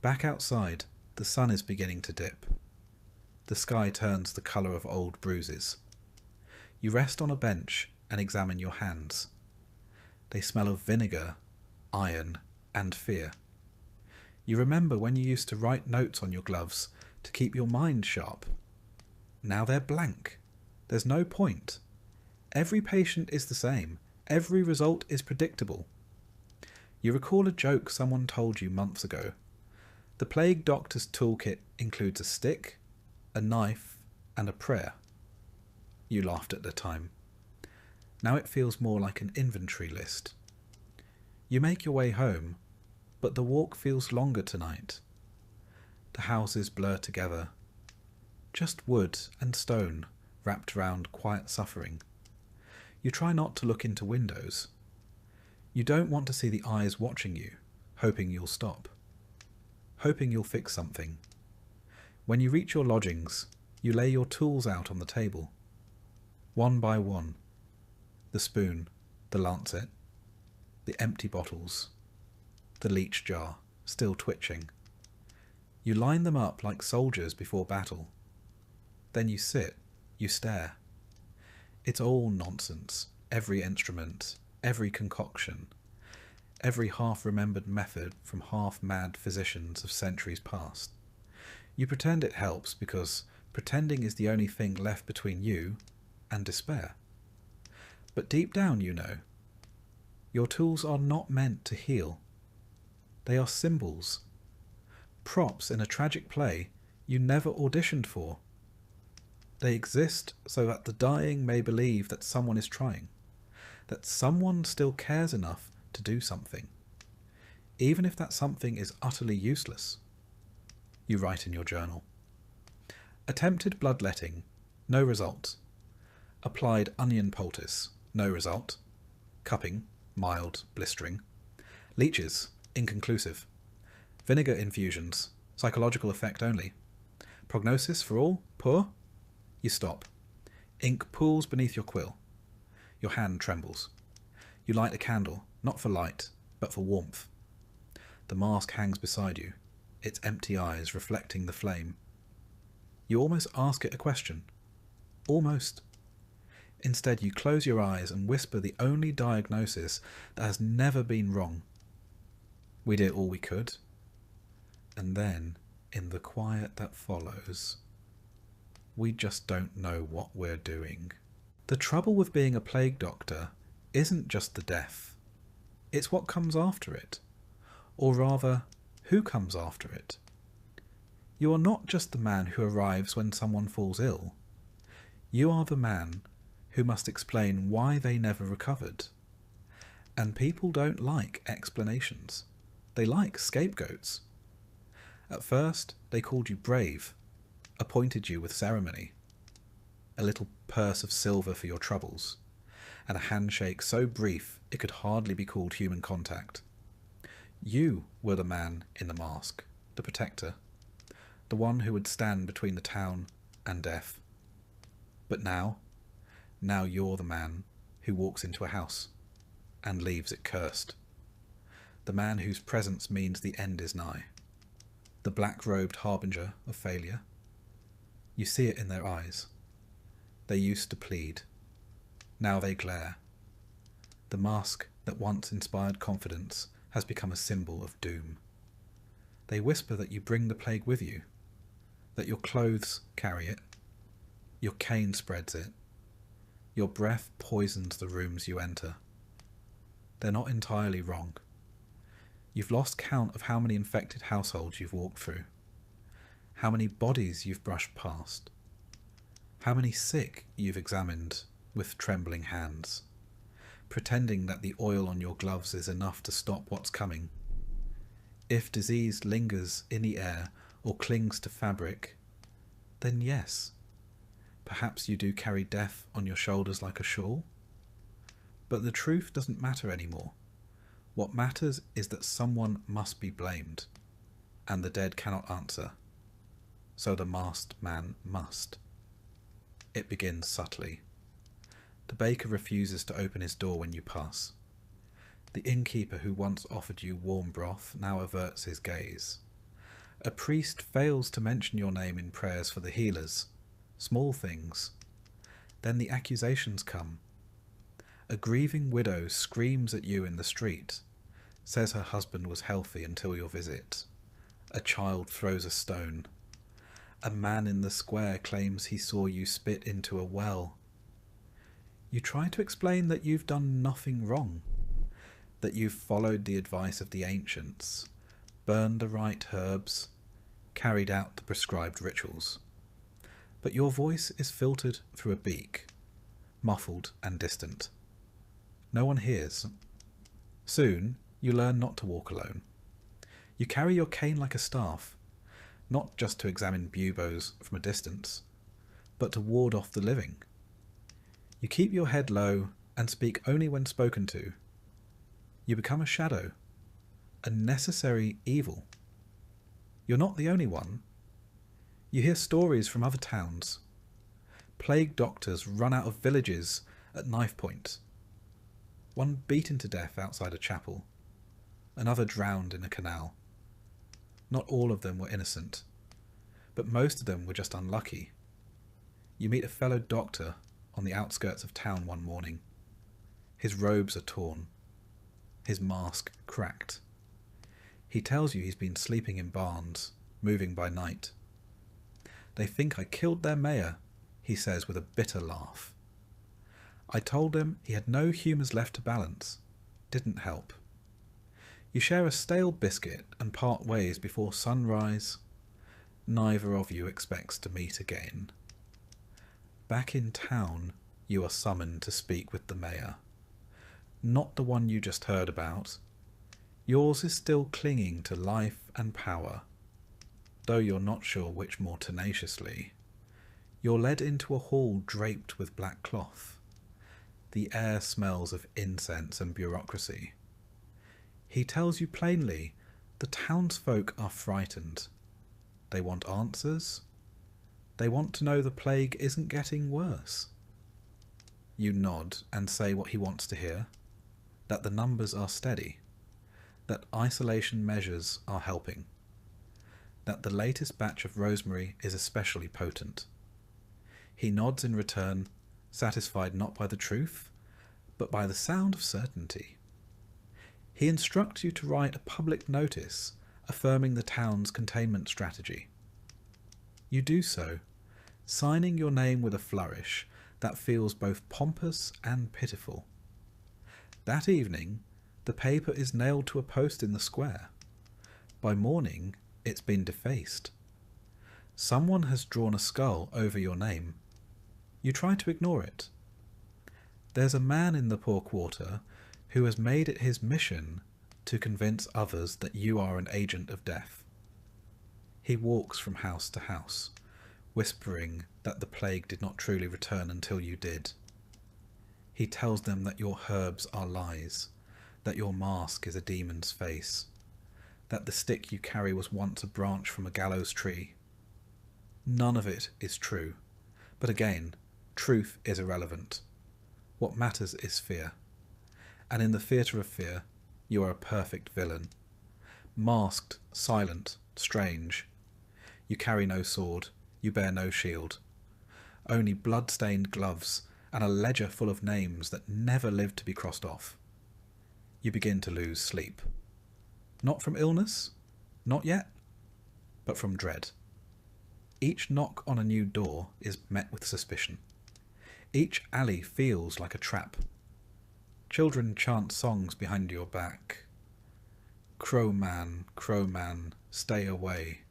Back outside, the sun is beginning to dip. The sky turns the colour of old bruises. You rest on a bench and examine your hands. They smell of vinegar, iron, and fear. You remember when you used to write notes on your gloves to keep your mind sharp. Now they're blank. There's no point. Every patient is the same. Every result is predictable. You recall a joke someone told you months ago. The plague doctor's toolkit includes a stick, a knife, and a prayer. You laughed at the time. Now it feels more like an inventory list. You make your way home, but the walk feels longer tonight. The houses blur together. Just wood and stone wrapped around quiet suffering. You try not to look into windows. You don't want to see the eyes watching you, hoping you'll stop. Hoping you'll fix something. When you reach your lodgings, you lay your tools out on the table. One by one. The spoon, the lancet, the empty bottles, the leech jar, still twitching. You line them up like soldiers before battle. Then you sit, you stare. It's all nonsense, every instrument, every concoction, every half-remembered method from half-mad physicians of centuries past. You pretend it helps because pretending is the only thing left between you and despair. But deep down you know, your tools are not meant to heal. They are symbols, props in a tragic play you never auditioned for. They exist so that the dying may believe that someone is trying, that someone still cares enough to do something, even if that something is utterly useless. You write in your journal. Attempted bloodletting, no result. Applied onion poultice, no result. Cupping, mild, blistering. Leeches, inconclusive. Vinegar infusions, psychological effect only. Prognosis for all, poor. You stop. Ink pools beneath your quill. Your hand trembles. You light a candle, not for light, but for warmth. The mask hangs beside you, its empty eyes reflecting the flame. You almost ask it a question. Almost. Instead, you close your eyes and whisper the only diagnosis that has never been wrong. We did all we could. And then, in the quiet that follows, we just don't know what we're doing. The trouble with being a plague doctor isn't just the death. It's what comes after it. Or rather, who comes after it. You are not just the man who arrives when someone falls ill. You are the man who must explain why they never recovered. And people don't like explanations. They like scapegoats. At first, they called you brave, appointed you with ceremony, a little purse of silver for your troubles, and a handshake so brief it could hardly be called human contact. You were the man in the mask, the protector, the one who would stand between the town and death. But now you're the man who walks into a house and leaves it cursed. The man whose presence means the end is nigh. the black-robed harbinger of failure. You see it in their eyes. They used to plead. Now they glare. The mask that once inspired confidence has become a symbol of doom. They whisper that you bring the plague with you, that your clothes carry it, your cane spreads it, your breath poisons the rooms you enter. They're not entirely wrong. You've lost count of how many infected households you've walked through, how many bodies you've brushed past, how many sick you've examined with trembling hands, pretending that the oil on your gloves is enough to stop what's coming. If disease lingers in the air or clings to fabric, then yes, perhaps you do carry death on your shoulders like a shawl. But the truth doesn't matter anymore. What matters is that someone must be blamed, and the dead cannot answer. So the masked man must. It begins subtly. The baker refuses to open his door when you pass. The innkeeper who once offered you warm broth now averts his gaze. A priest fails to mention your name in prayers for the healers. Small things. Then the accusations come. A grieving widow screams at you in the street, says her husband was healthy until your visit. A child throws a stone. A man in the square claims he saw you spit into a well. You try to explain that you've done nothing wrong, that you've followed the advice of the ancients, burned the right herbs, carried out the prescribed rituals. But your voice is filtered through a beak, muffled and distant. No one hears. Soon you learn not to walk alone. You carry your cane like a staff, not just to examine buboes from a distance, but to ward off the living. You keep your head low and speak only when spoken to. You become a shadow, a necessary evil. You're not the only one. You hear stories from other towns. Plague doctors run out of villages at knife point. One beaten to death outside a chapel. Another drowned in a canal. Not all of them were innocent, but most of them were just unlucky. You meet a fellow doctor on the outskirts of town one morning. His robes are torn. His mask cracked. He tells you he's been sleeping in barns, moving by night. They think I killed their mayor, he says with a bitter laugh. I told him he had no humours left to balance. Didn't help. You share a stale biscuit and part ways before sunrise. Neither of you expects to meet again. Back in town, you are summoned to speak with the mayor. Not the one you just heard about. Yours is still clinging to life and power, though you're not sure which more tenaciously. You're led into a hall draped with black cloth. The air smells of incense and bureaucracy. He tells you plainly the townsfolk are frightened. They want answers. They want to know the plague isn't getting worse. You nod and say what he wants to hear, that the numbers are steady, that isolation measures are helping, that the latest batch of rosemary is especially potent. He nods in return, satisfied not by the truth, but by the sound of certainty. He instructs you to write a public notice affirming the town's containment strategy. You do so, signing your name with a flourish that feels both pompous and pitiful. That evening, the paper is nailed to a post in the square. By morning, it's been defaced. Someone has drawn a skull over your name. You try to ignore it. There's a man in the poor quarter who has made it his mission to convince others that you are an agent of death. He walks from house to house, whispering that the plague did not truly return until you did. He tells them that your herbs are lies, that your mask is a demon's face, that the stick you carry was once a branch from a gallows tree. None of it is true, but again, truth is irrelevant. What matters is fear. And in the theatre of fear, you are a perfect villain, Masked, silent, strange. You carry no sword, you bear no shield. Only blood-stained gloves and a ledger full of names that never lived to be crossed off. You begin to lose sleep. Not from illness, not yet, but from dread. Each knock on a new door is met with suspicion. Each alley feels like a trap. Children chant songs behind your back. Crow man, stay away.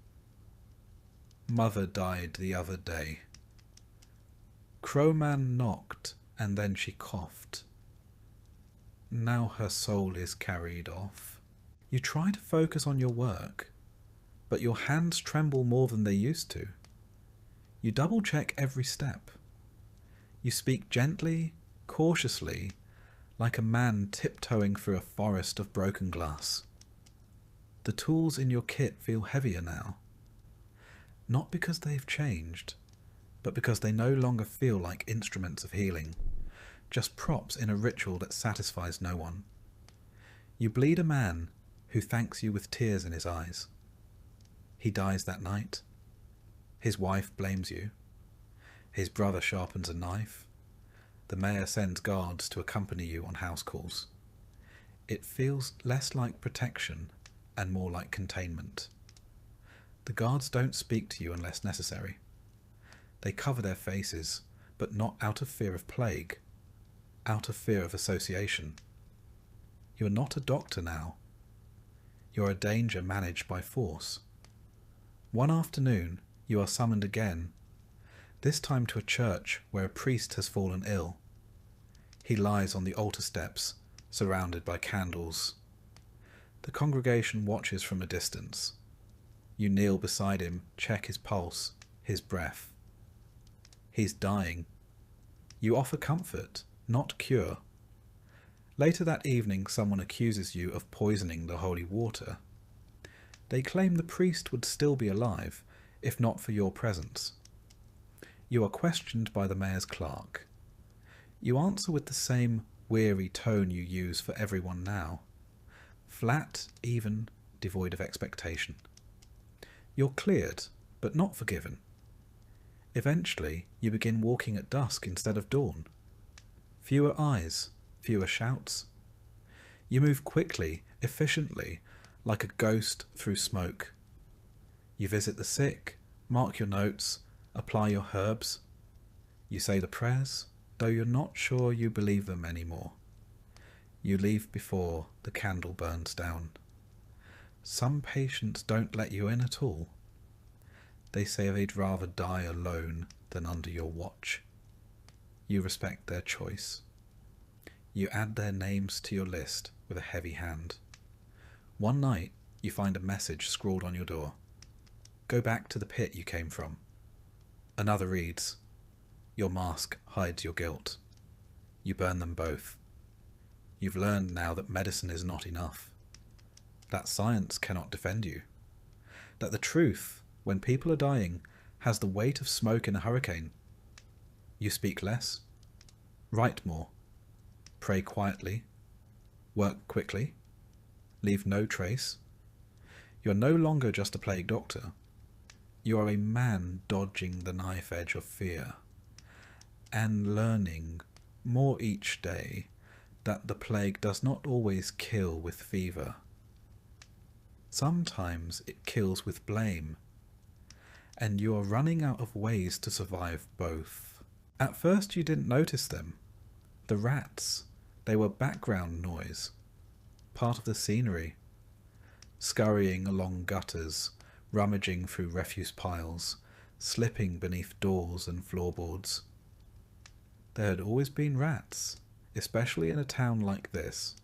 Mother died the other day. Crowman knocked, and then she coughed. Now her soul is carried off. You try to focus on your work, but your hands tremble more than they used to. You double-check every step. You speak gently, cautiously, like a man tiptoeing through a forest of broken glass. The tools in your kit feel heavier now. Not because they've changed, but because they no longer feel like instruments of healing, just props in a ritual that satisfies no one. You bleed a man who thanks you with tears in his eyes. He dies that night. His wife blames you. His brother sharpens a knife. The mayor sends guards to accompany you on house calls. It feels less like protection and more like containment. The guards don't speak to you unless necessary. They cover their faces, but not out of fear of plague, out of fear of association. You are not a doctor now. You are a danger managed by force. One afternoon, you are summoned again, this time to a church where a priest has fallen ill. He lies on the altar steps, surrounded by candles. The congregation watches from a distance. You kneel beside him, check his pulse, his breath. He's dying. You offer comfort, not cure. Later that evening, someone accuses you of poisoning the holy water. They claim the priest would still be alive, if not for your presence. You are questioned by the mayor's clerk. You answer with the same weary tone you use for everyone now. Flat, even, devoid of expectation. You're cleared, but not forgiven. Eventually, you begin walking at dusk instead of dawn. Fewer eyes, fewer shouts. You move quickly, efficiently, like a ghost through smoke. You visit the sick, mark your notes, apply your herbs. You say the prayers, though you're not sure you believe them anymore. You leave before the candle burns down. Some patients don't let you in at all. They say they'd rather die alone than under your watch. You respect their choice. You add their names to your list with a heavy hand. One night, you find a message scrawled on your door. Go back to the pit you came from. Another reads, your mask hides your guilt. You burn them both. You've learned now that medicine is not enough. That science cannot defend you. That the truth, when people are dying, has the weight of smoke in a hurricane. You speak less, write more, pray quietly, work quickly, leave no trace. You are no longer just a plague doctor. You are a man dodging the knife edge of fear, and learning more each day that the plague does not always kill with fever. Sometimes it kills with blame, and you are running out of ways to survive both. At first you didn't notice them. The rats, they were background noise, part of the scenery, scurrying along gutters, rummaging through refuse piles, slipping beneath doors and floorboards. There had always been rats, especially in a town like this,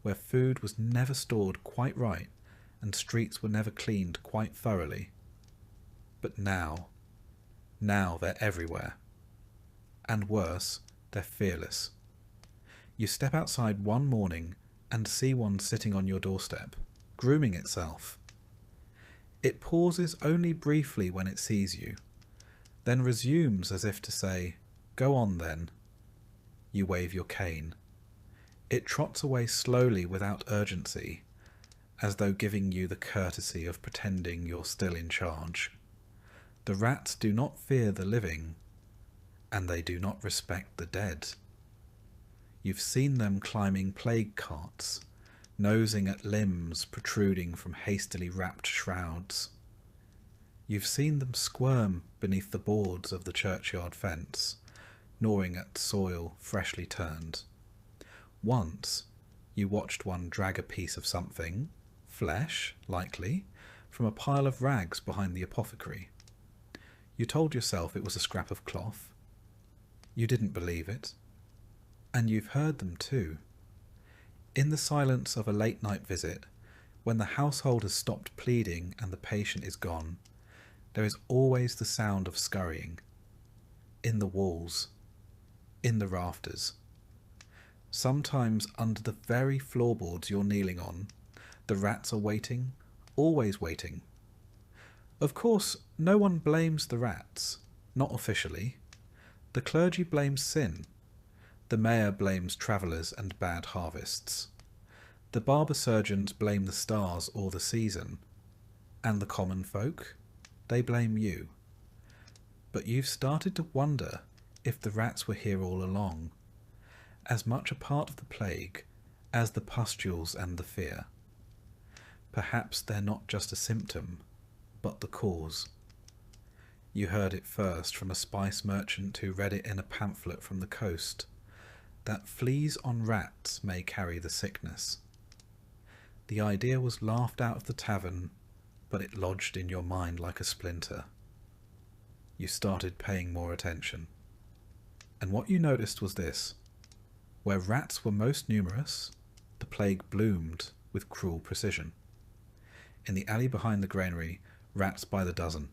where food was never stored quite right and streets were never cleaned quite thoroughly. But now they're everywhere. And worse, they're fearless. You step outside one morning and see one sitting on your doorstep, grooming itself. It pauses only briefly when it sees you, then resumes as if to say, go on then. You wave your cane. It trots away slowly without urgency, as though giving you the courtesy of pretending you're still in charge. The rats do not fear the living, and they do not respect the dead. You've seen them climbing plague carts, nosing at limbs protruding from hastily wrapped shrouds. You've seen them squirm beneath the boards of the churchyard fence, gnawing at soil freshly turned. Once, you watched one drag a piece of something, flesh, likely, from a pile of rags behind the apothecary. You told yourself it was a scrap of cloth. You didn't believe it. And you've heard them too. In the silence of a late-night visit, when the household has stopped pleading and the patient is gone, there is always the sound of scurrying. In the walls. In the rafters. Sometimes under the very floorboards you're kneeling on, the rats are waiting, always waiting. Of course, no one blames the rats, not officially. The clergy blames sin. The mayor blames travellers and bad harvests. The barber surgeons blame the stars or the season. And the common folk? They blame you. But you've started to wonder if the rats were here all along, as much a part of the plague as the pustules and the fear. Perhaps they're not just a symptom, but the cause. You heard it first from a spice merchant who read it in a pamphlet from the coast, that fleas on rats may carry the sickness. The idea was laughed out of the tavern, but it lodged in your mind like a splinter. You started paying more attention. And what you noticed was this. Where rats were most numerous, the plague bloomed with cruel precision. In the alley behind the granary, rats by the dozen.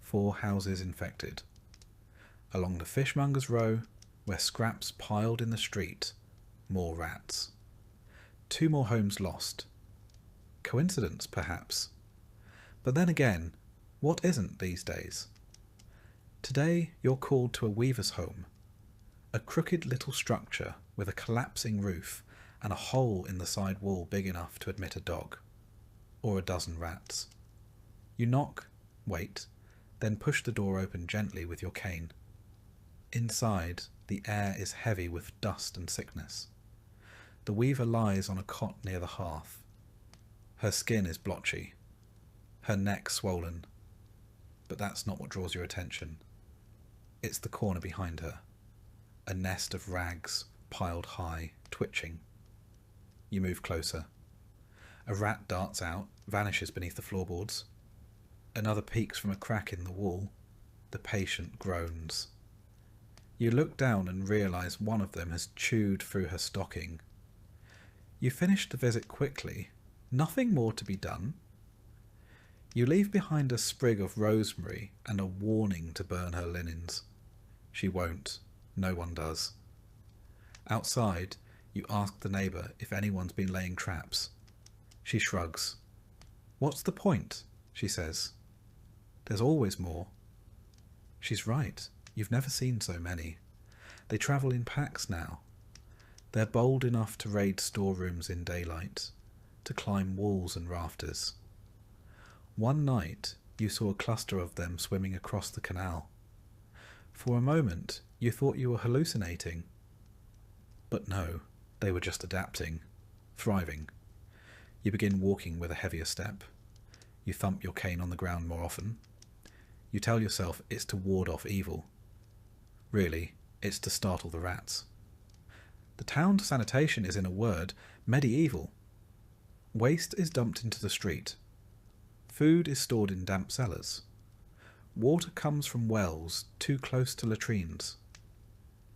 4 houses infected. Along the fishmonger's row, where scraps piled in the street, more rats. 2 more homes lost. Coincidence, perhaps. But then again, what isn't these days? Today you're called to a weaver's home, a crooked little structure with a collapsing roof and a hole in the side wall big enough to admit a dog, or a dozen rats. You knock, wait, then push the door open gently with your cane. Inside, the air is heavy with dust and sickness. The weaver lies on a cot near the hearth. Her skin is blotchy, her neck swollen, but that's not what draws your attention. It's the corner behind her, a nest of rags piled high, twitching. You move closer. A rat darts out, vanishes beneath the floorboards. Another peeks from a crack in the wall. The patient groans. You look down and realise one of them has chewed through her stocking. You finish the visit quickly. Nothing more to be done. You leave behind a sprig of rosemary and a warning to burn her linens. She won't. No one does. Outside, you ask the neighbour if anyone's been laying traps. She shrugs. What's the point? She says. There's always more. She's right. You've never seen so many. They travel in packs now. They're bold enough to raid storerooms in daylight, to climb walls and rafters. One night, you saw a cluster of them swimming across the canal. For a moment, you thought you were hallucinating. But no, they were just adapting, thriving. You begin walking with a heavier step. You thump your cane on the ground more often. You tell yourself it's to ward off evil. Really, it's to startle the rats. The town sanitation is, in a word, medieval. Waste is dumped into the street. Food is stored in damp cellars. Water comes from wells too close to latrines.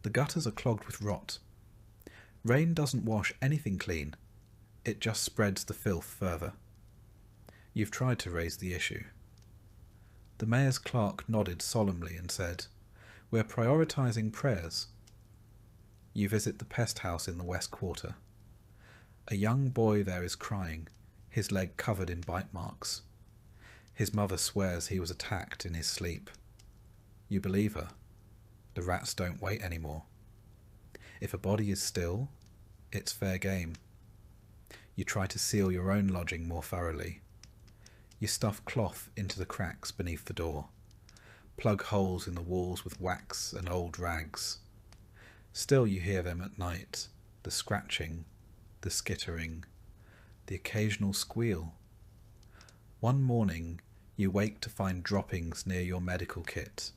The gutters are clogged with rot. Rain doesn't wash anything clean. It just spreads the filth further. You've tried to raise the issue. The mayor's clerk nodded solemnly and said, "We're prioritising prayers." You visit the pest house in the West Quarter. A young boy there is crying, his leg covered in bite marks. His mother swears he was attacked in his sleep. You believe her. The rats don't wait anymore. If a body is still, it's fair game. You try to seal your own lodging more thoroughly. You stuff cloth into the cracks beneath the door. Plug holes in the walls with wax and old rags. Still you hear them at night, the scratching, the skittering, the occasional squeal. One morning you wake to find droppings near your medical kit.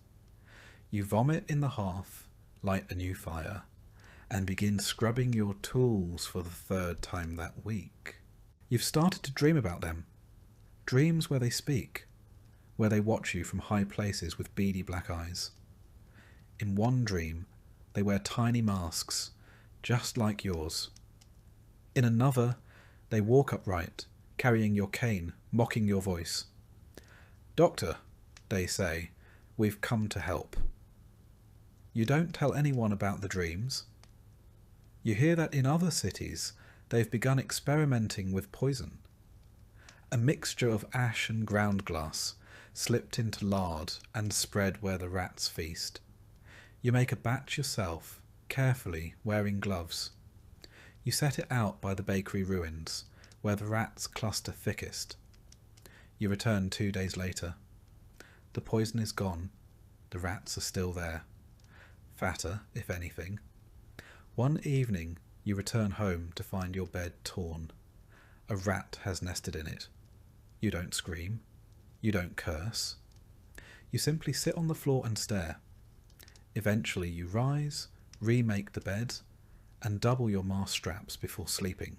You vomit in the hearth, light a new fire, and begin scrubbing your tools for the third time that week. You've started to dream about them. Dreams where they speak, where they watch you from high places with beady black eyes. In one dream, they wear tiny masks, just like yours. In another, they walk upright, carrying your cane, mocking your voice. "Doctor," they say, "we've come to help." You don't tell anyone about the dreams. You hear that in other cities, they've begun experimenting with poison. A mixture of ash and ground glass, slipped into lard and spread where the rats feast. You make a batch yourself, carefully, wearing gloves. You set it out by the bakery ruins, where the rats cluster thickest. You return 2 days later. The poison is gone. The rats are still there. Fatter, if anything. One evening, you return home to find your bed torn. A rat has nested in it. You don't scream. You don't curse. You simply sit on the floor and stare. Eventually you rise, remake the bed, and double your mask straps before sleeping.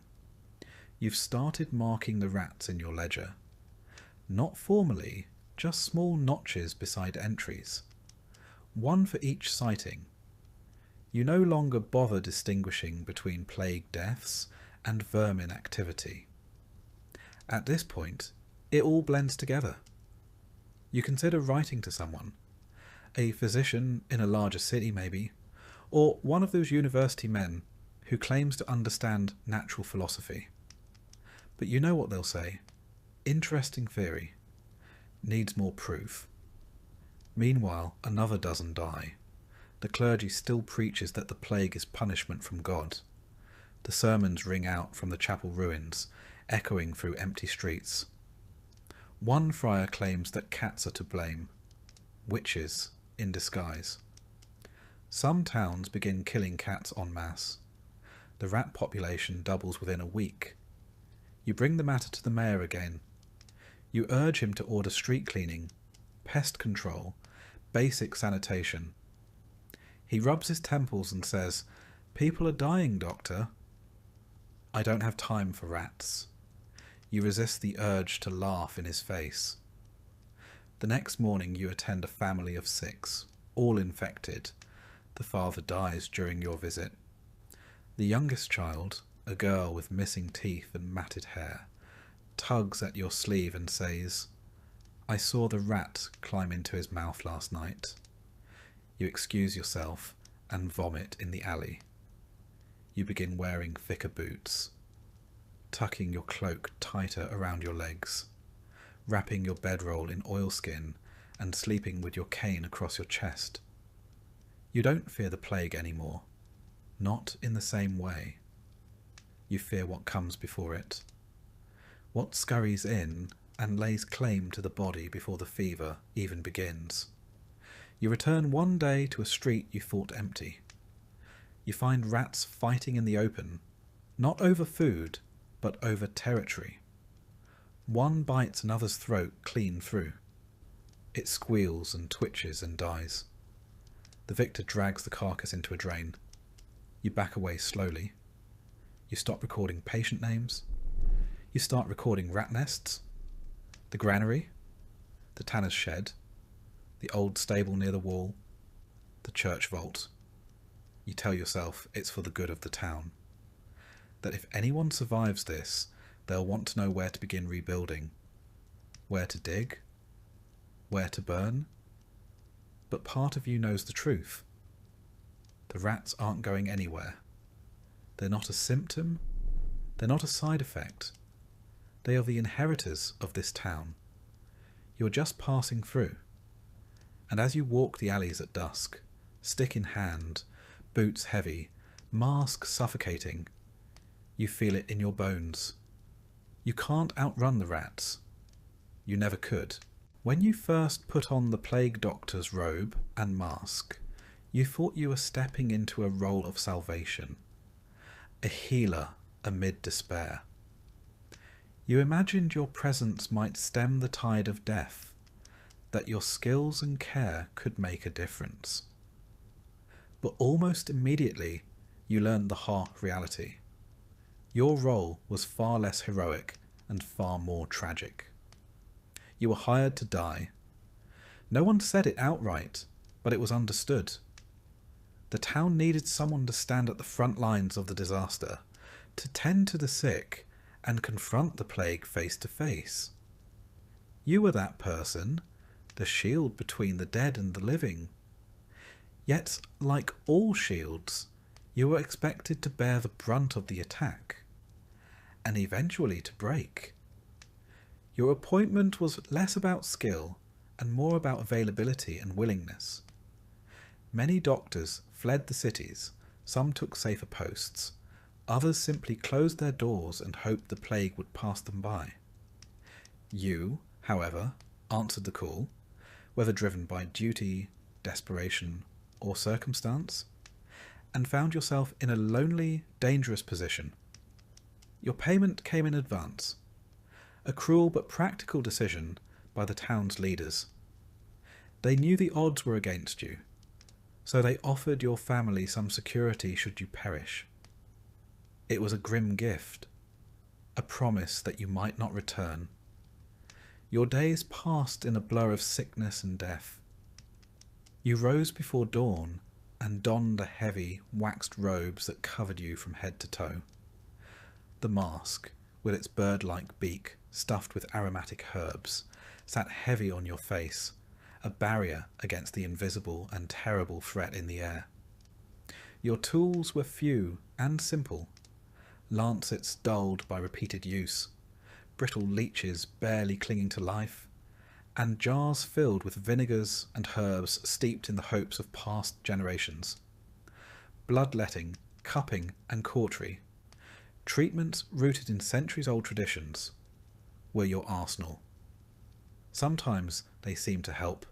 You've started marking the rats in your ledger. Not formally, just small notches beside entries. One for each sighting. You no longer bother distinguishing between plague deaths and vermin activity. At this point, it all blends together. You consider writing to someone, a physician in a larger city maybe, or one of those university men who claims to understand natural philosophy. But you know what they'll say. Interesting theory. Needs more proof. Meanwhile, another dozen die. The clergy still preaches that the plague is punishment from God. The sermons ring out from the chapel ruins, echoing through empty streets. One friar claims that cats are to blame. Witches in disguise. Some towns begin killing cats en masse. The rat population doubles within a week. You bring the matter to the mayor again. You urge him to order street cleaning, pest control, basic sanitation. He rubs his temples and says, "People are dying, doctor." I don't have time for rats. You resist the urge to laugh in his face. The next morning you attend a family of 6, all infected. The father dies during your visit. The youngest child, a girl with missing teeth and matted hair, tugs at your sleeve and says, "I saw the rat climb into his mouth last night." You excuse yourself and vomit in the alley. You begin wearing thicker boots, tucking your cloak tighter around your legs, wrapping your bedroll in oilskin and sleeping with your cane across your chest. You don't fear the plague anymore, not in the same way. You fear what comes before it, what scurries in and lays claim to the body before the fever even begins. You return one day to a street you thought empty. You find rats fighting in the open, not over food, but over territory. One bites another's throat clean through. It squeals and twitches and dies. The victor drags the carcass into a drain. You back away slowly. You stop recording patient names. You start recording rat nests, the granary, the tanner's shed, the old stable near the wall, the church vault. You tell yourself it's for the good of the town. That if anyone survives this, they'll want to know where to begin rebuilding, where to dig, where to burn. But part of you knows the truth. The rats aren't going anywhere. They're not a symptom. They're not a side effect. They are the inheritors of this town. You're just passing through. And as you walk the alleys at dusk, stick in hand, boots heavy, mask suffocating, you feel it in your bones, You can't outrun the rats. You never could. When you first put on the plague doctor's robe and mask, you thought you were stepping into a role of salvation, a healer amid despair. You imagined your presence might stem the tide of death, that your skills and care could make a difference. But almost immediately, you learned the harsh reality. Your role was far less heroic and far more tragic. You were hired to die. No one said it outright, but it was understood. The town needed someone to stand at the front lines of the disaster, to tend to the sick and confront the plague face to face. You were that person, the shield between the dead and the living. Yet, like all shields, you were expected to bear the brunt of the attack, and eventually to break. Your appointment was less about skill and more about availability and willingness. Many doctors fled the cities, some took safer posts, others simply closed their doors and hoped the plague would pass them by. You, however, answered the call, whether driven by duty, desperation, or circumstance, and found yourself in a lonely, dangerous position. Your payment came in advance, a cruel but practical decision by the town's leaders. They knew the odds were against you, so they offered your family some security should you perish. It was a grim gift, a promise that you might not return. Your days passed in a blur of sickness and death. You rose before dawn and donned the heavy, waxed robes that covered you from head to toe. The mask, with its bird-like beak stuffed with aromatic herbs, sat heavy on your face, a barrier against the invisible and terrible threat in the air. Your tools were few and simple, lancets dulled by repeated use, brittle leeches barely clinging to life, and jars filled with vinegars and herbs steeped in the hopes of past generations. Bloodletting, cupping, and cautery, treatments rooted in centuries-old traditions, were your arsenal. Sometimes they seemed to help.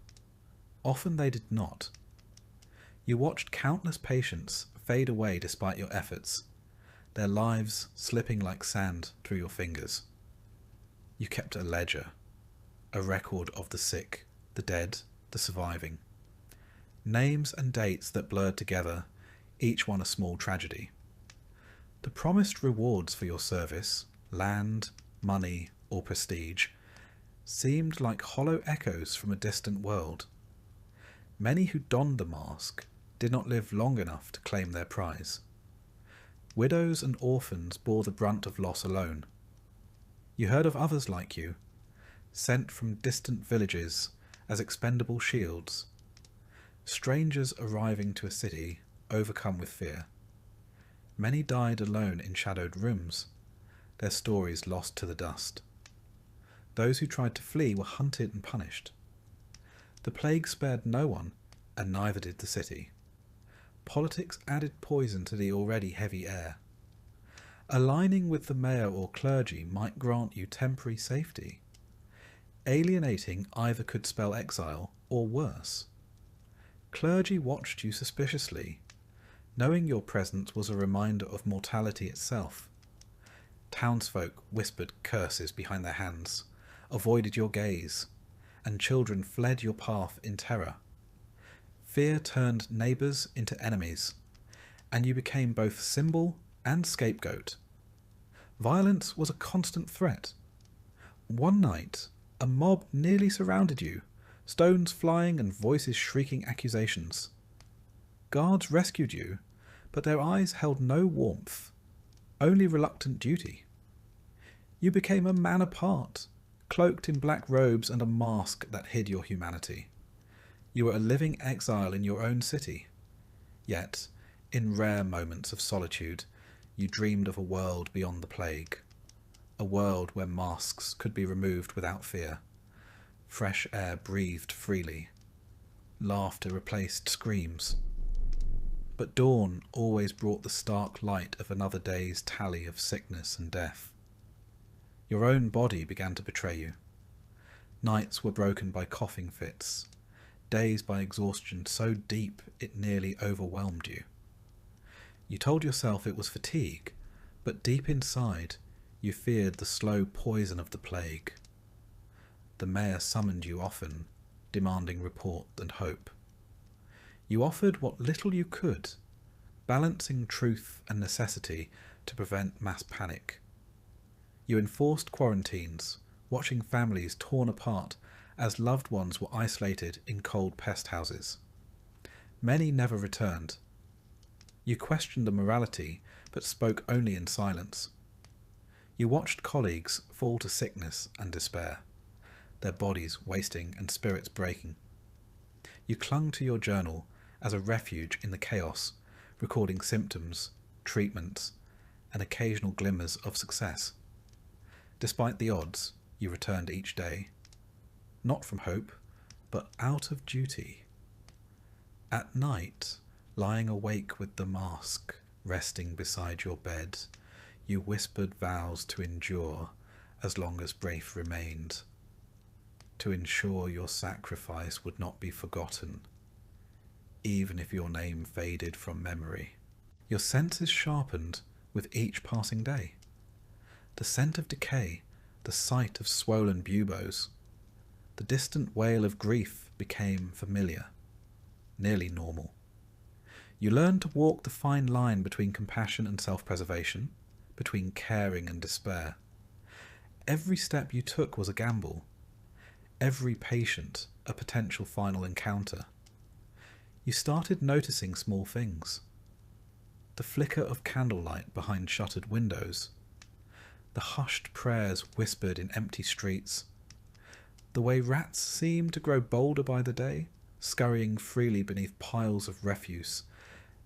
Often they did not. You watched countless patients fade away despite your efforts, their lives slipping like sand through your fingers. You kept a ledger, a record of the sick, the dead, the surviving. Names and dates that blurred together, each one a small tragedy. The promised rewards for your service, land, money, or prestige, seemed like hollow echoes from a distant world. Many who donned the mask did not live long enough to claim their prize. Widows and orphans bore the brunt of loss alone. You heard of others like you, sent from distant villages as expendable shields, strangers arriving to a city overcome with fear. Many died alone in shadowed rooms, their stories lost to the dust. Those who tried to flee were hunted and punished. The plague spared no one, and neither did the city. Politics added poison to the already heavy air. Aligning with the mayor or clergy might grant you temporary safety. Alienating either could spell exile or worse. Clergy watched you suspiciously, knowing your presence was a reminder of mortality itself. Townsfolk whispered curses behind their hands, avoided your gaze, and children fled your path in terror. Fear turned neighbours into enemies, and you became both symbol and scapegoat. Violence was a constant threat. One night, a mob nearly surrounded you, stones flying and voices shrieking accusations. Guards rescued you, but their eyes held no warmth, only reluctant duty. You became a man apart, cloaked in black robes and a mask that hid your humanity. You were a living exile in your own city. Yet, in rare moments of solitude, you dreamed of a world beyond the plague, a world where masks could be removed without fear, fresh air breathed freely, laughter replaced screams. But dawn always brought the stark light of another day's tally of sickness and death. Your own body began to betray you. Nights were broken by coughing fits, days by exhaustion so deep it nearly overwhelmed you. You told yourself it was fatigue, but deep inside you feared the slow poison of the plague. The mayor summoned you often, demanding report and hope. You offered what little you could, balancing truth and necessity to prevent mass panic. You enforced quarantines, watching families torn apart as loved ones were isolated in cold pest houses. Many never returned. You questioned the morality, but spoke only in silence. You watched colleagues fall to sickness and despair, their bodies wasting and spirits breaking. You clung to your journal as a refuge in the chaos, recording symptoms, treatments, and occasional glimmers of success. Despite the odds, you returned each day, not from hope, but out of duty. At night, lying awake with the mask resting beside your bed, you whispered vows to endure as long as breath remained, to ensure your sacrifice would not be forgotten, even if your name faded from memory. Your senses sharpened with each passing day. The scent of decay, the sight of swollen buboes, the distant wail of grief became familiar, nearly normal. You learned to walk the fine line between compassion and self-preservation, between caring and despair. Every step you took was a gamble, every patient a potential final encounter. You started noticing small things. The flicker of candlelight behind shuttered windows, the hushed prayers whispered in empty streets, the way rats seemed to grow bolder by the day, scurrying freely beneath piles of refuse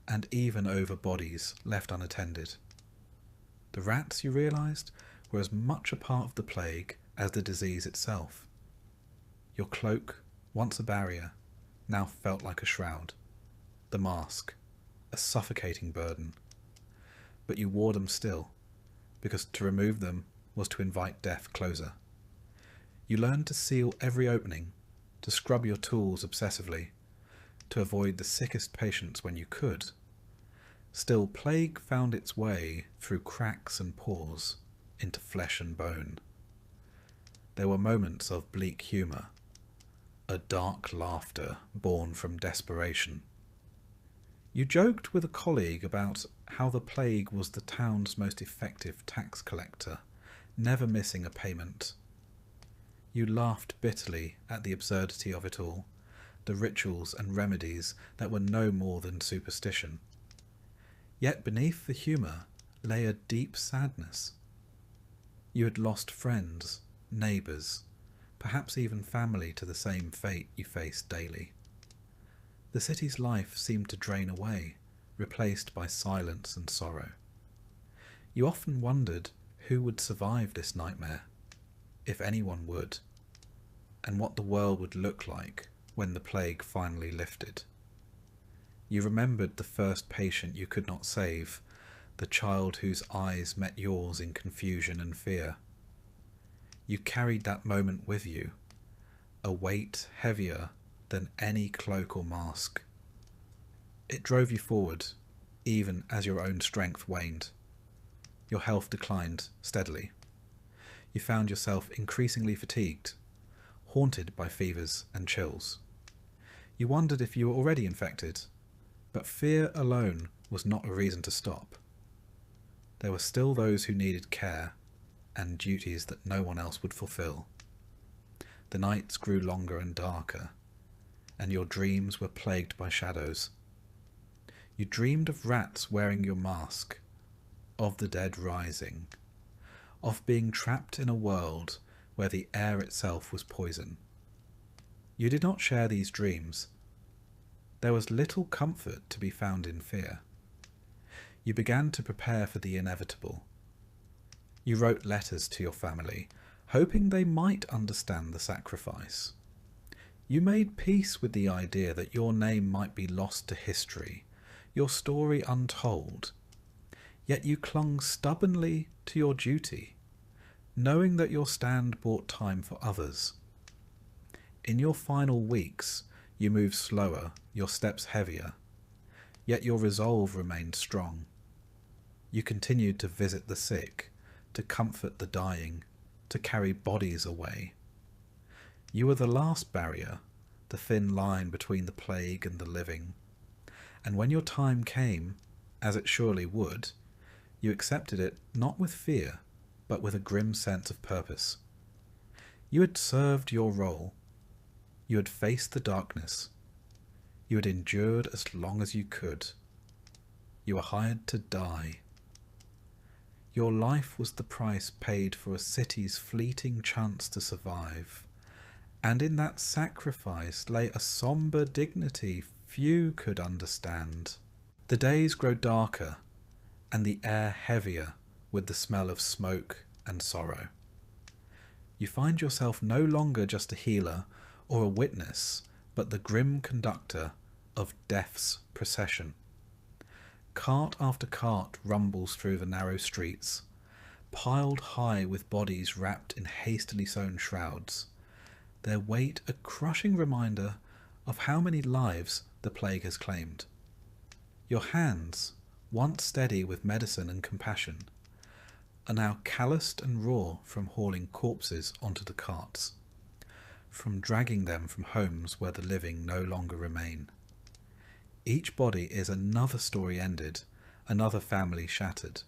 and even over bodies left unattended. The rats, you realised, were as much a part of the plague as the disease itself. Your cloak, once a barrier, now felt like a shroud. The mask, a suffocating burden. But you wore them still, because to remove them was to invite death closer. You learned to seal every opening, to scrub your tools obsessively, to avoid the sickest patients when you could. Still, plague found its way through cracks and pores into flesh and bone. There were moments of bleak humour, a dark laughter born from desperation. You joked with a colleague about how the plague was the town's most effective tax collector, never missing a payment. You laughed bitterly at the absurdity of it all, the rituals and remedies that were no more than superstition. Yet beneath the humour lay a deep sadness. You had lost friends, neighbours, perhaps even family to the same fate you faced daily. The city's life seemed to drain away, replaced by silence and sorrow. You often wondered who would survive this nightmare, if anyone would, and what the world would look like when the plague finally lifted. You remembered the first patient you could not save, the child whose eyes met yours in confusion and fear. You carried that moment with you, a weight heavier than any cloak or mask. It drove you forward, even as your own strength waned. Your health declined steadily. You found yourself increasingly fatigued, haunted by fevers and chills. You wondered if you were already infected, but fear alone was not a reason to stop. There were still those who needed care and duties that no one else would fulfill. The nights grew longer and darker, and your dreams were plagued by shadows. You dreamed of rats wearing your mask, of the dead rising, of being trapped in a world where the air itself was poison. You did not share these dreams. There was little comfort to be found in fear. You began to prepare for the inevitable. You wrote letters to your family, hoping they might understand the sacrifice. You made peace with the idea that your name might be lost to history, your story untold. Yet you clung stubbornly to your duty, knowing that your stand bought time for others. In your final weeks, you move slower, your steps heavier, yet your resolve remained strong. You continued to visit the sick, to comfort the dying, to carry bodies away. You were the last barrier, the thin line between the plague and the living. And when your time came, as it surely would, you accepted it not with fear, but with a grim sense of purpose. You had served your role. You had faced the darkness. You had endured as long as you could. You were hired to die. Your life was the price paid for a city's fleeting chance to survive, and in that sacrifice lay a sombre dignity few could understand. The days grow darker, and the air heavier with the smell of smoke and sorrow. You find yourself no longer just a healer or a witness, but the grim conductor of death's procession. Cart after cart rumbles through the narrow streets, piled high with bodies wrapped in hastily sewn shrouds, their weight a crushing reminder of how many lives the plague has claimed. Your hands, once steady with medicine and compassion, are now calloused and raw from hauling corpses onto the carts, from dragging them from homes where the living no longer remain. Each body is another story ended, another family shattered.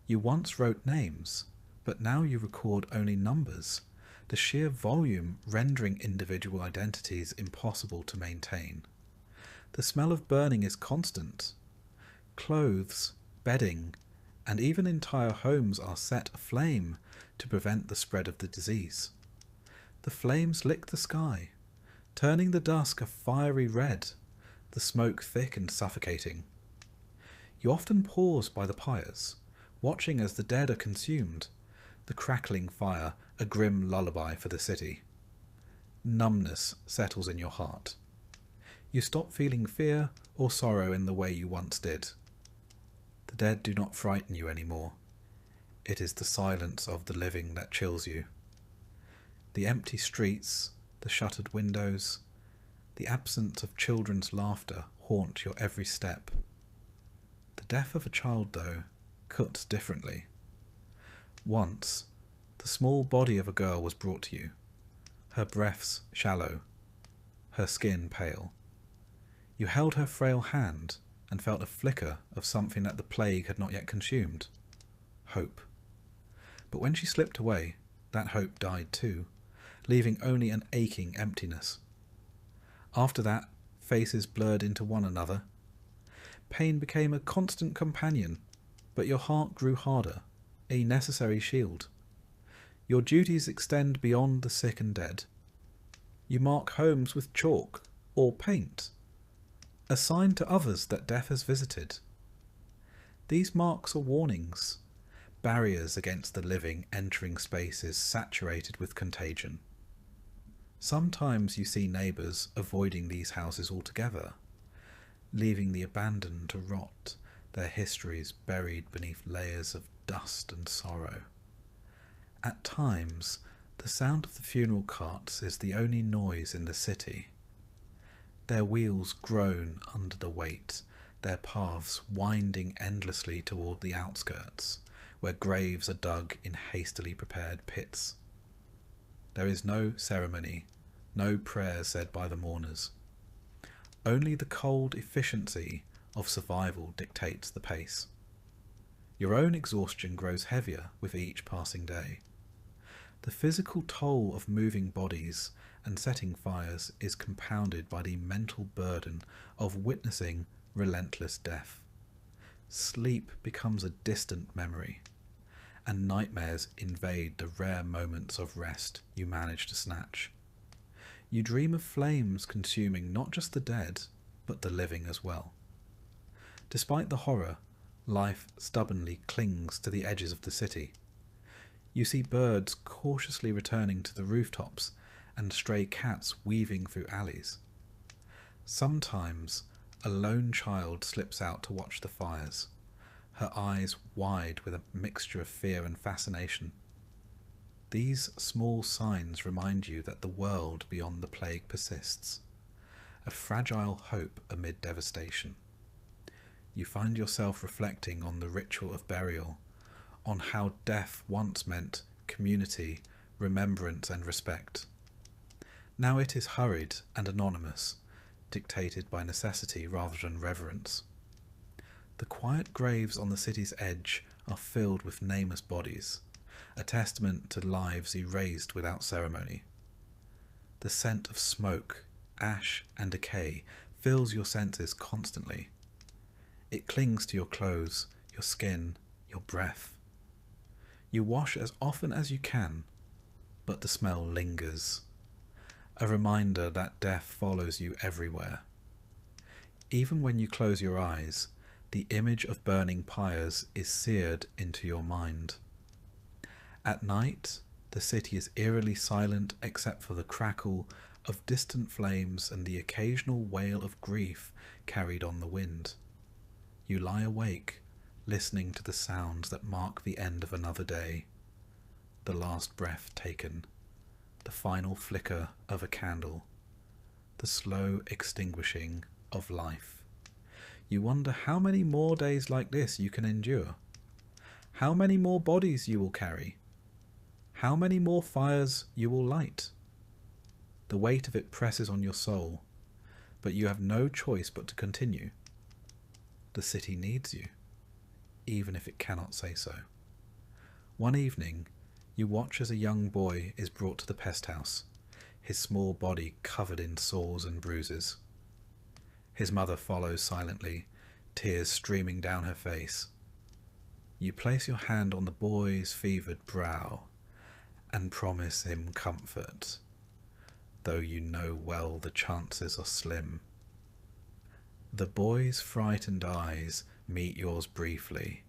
You once wrote names, but now you record only numbers, the sheer volume rendering individual identities impossible to maintain. The smell of burning is constant. Clothes, bedding, and even entire homes are set aflame to prevent the spread of the disease. The flames lick the sky, turning the dusk a fiery red, the smoke thick and suffocating. You often pause by the pyres, watching as the dead are consumed, the crackling fire a grim lullaby for the city. Numbness settles in your heart. You stop feeling fear or sorrow in the way you once did. The dead do not frighten you anymore. It is the silence of the living that chills you. The empty streets, the shuttered windows, the absence of children's laughter haunt your every step. The death of a child, though, cuts differently. Once, the small body of a girl was brought to you, her breaths shallow, her skin pale. You held her frail hand and felt a flicker of something that the plague had not yet consumed. Hope. But when she slipped away, that hope died too, leaving only an aching emptiness. After that, faces blurred into one another. Pain became a constant companion, but your heart grew harder, a necessary shield. Your duties extend beyond the sick and dead. You mark homes with chalk or paint, a sign to others that death has visited. These marks are warnings, barriers against the living entering spaces saturated with contagion. Sometimes you see neighbours avoiding these houses altogether, leaving the abandoned to rot, their histories buried beneath layers of dust and sorrow. At times, the sound of the funeral carts is the only noise in the city. Their wheels groan under the weight, their paths winding endlessly toward the outskirts, where graves are dug in hastily prepared pits. There is no ceremony, no prayer said by the mourners. Only the cold efficiency of survival dictates the pace. Your own exhaustion grows heavier with each passing day. The physical toll of moving bodies and setting fires is compounded by the mental burden of witnessing relentless death. Sleep becomes a distant memory, and nightmares invade the rare moments of rest you manage to snatch. You dream of flames consuming not just the dead, but the living as well. Despite the horror, life stubbornly clings to the edges of the city. You see birds cautiously returning to the rooftops and stray cats weaving through alleys. Sometimes a lone child slips out to watch the fires, her eyes wide with a mixture of fear and fascination. These small signs remind you that the world beyond the plague persists, a fragile hope amid devastation. You find yourself reflecting on the ritual of burial, on how death once meant community, remembrance and respect. Now it is hurried and anonymous, dictated by necessity rather than reverence. The quiet graves on the city's edge are filled with nameless bodies, a testament to lives erased without ceremony. The scent of smoke, ash and decay fills your senses constantly. It clings to your clothes, your skin, your breath. You wash as often as you can, but the smell lingers, a reminder that death follows you everywhere. Even when you close your eyes, the image of burning pyres is seared into your mind. At night, the city is eerily silent except for the crackle of distant flames and the occasional wail of grief carried on the wind. You lie awake, listening to the sounds that mark the end of another day. The last breath taken, the final flicker of a candle, the slow extinguishing of life. You wonder how many more days like this you can endure, how many more bodies you will carry, how many more fires you will light. The weight of it presses on your soul, but you have no choice but to continue. The city needs you, even if it cannot say so. One evening, you watch as a young boy is brought to the pest house, his small body covered in sores and bruises. His mother follows silently, tears streaming down her face. You place your hand on the boy's fevered brow and promise him comfort, though you know well the chances are slim. The boy's frightened eyes meet yours briefly,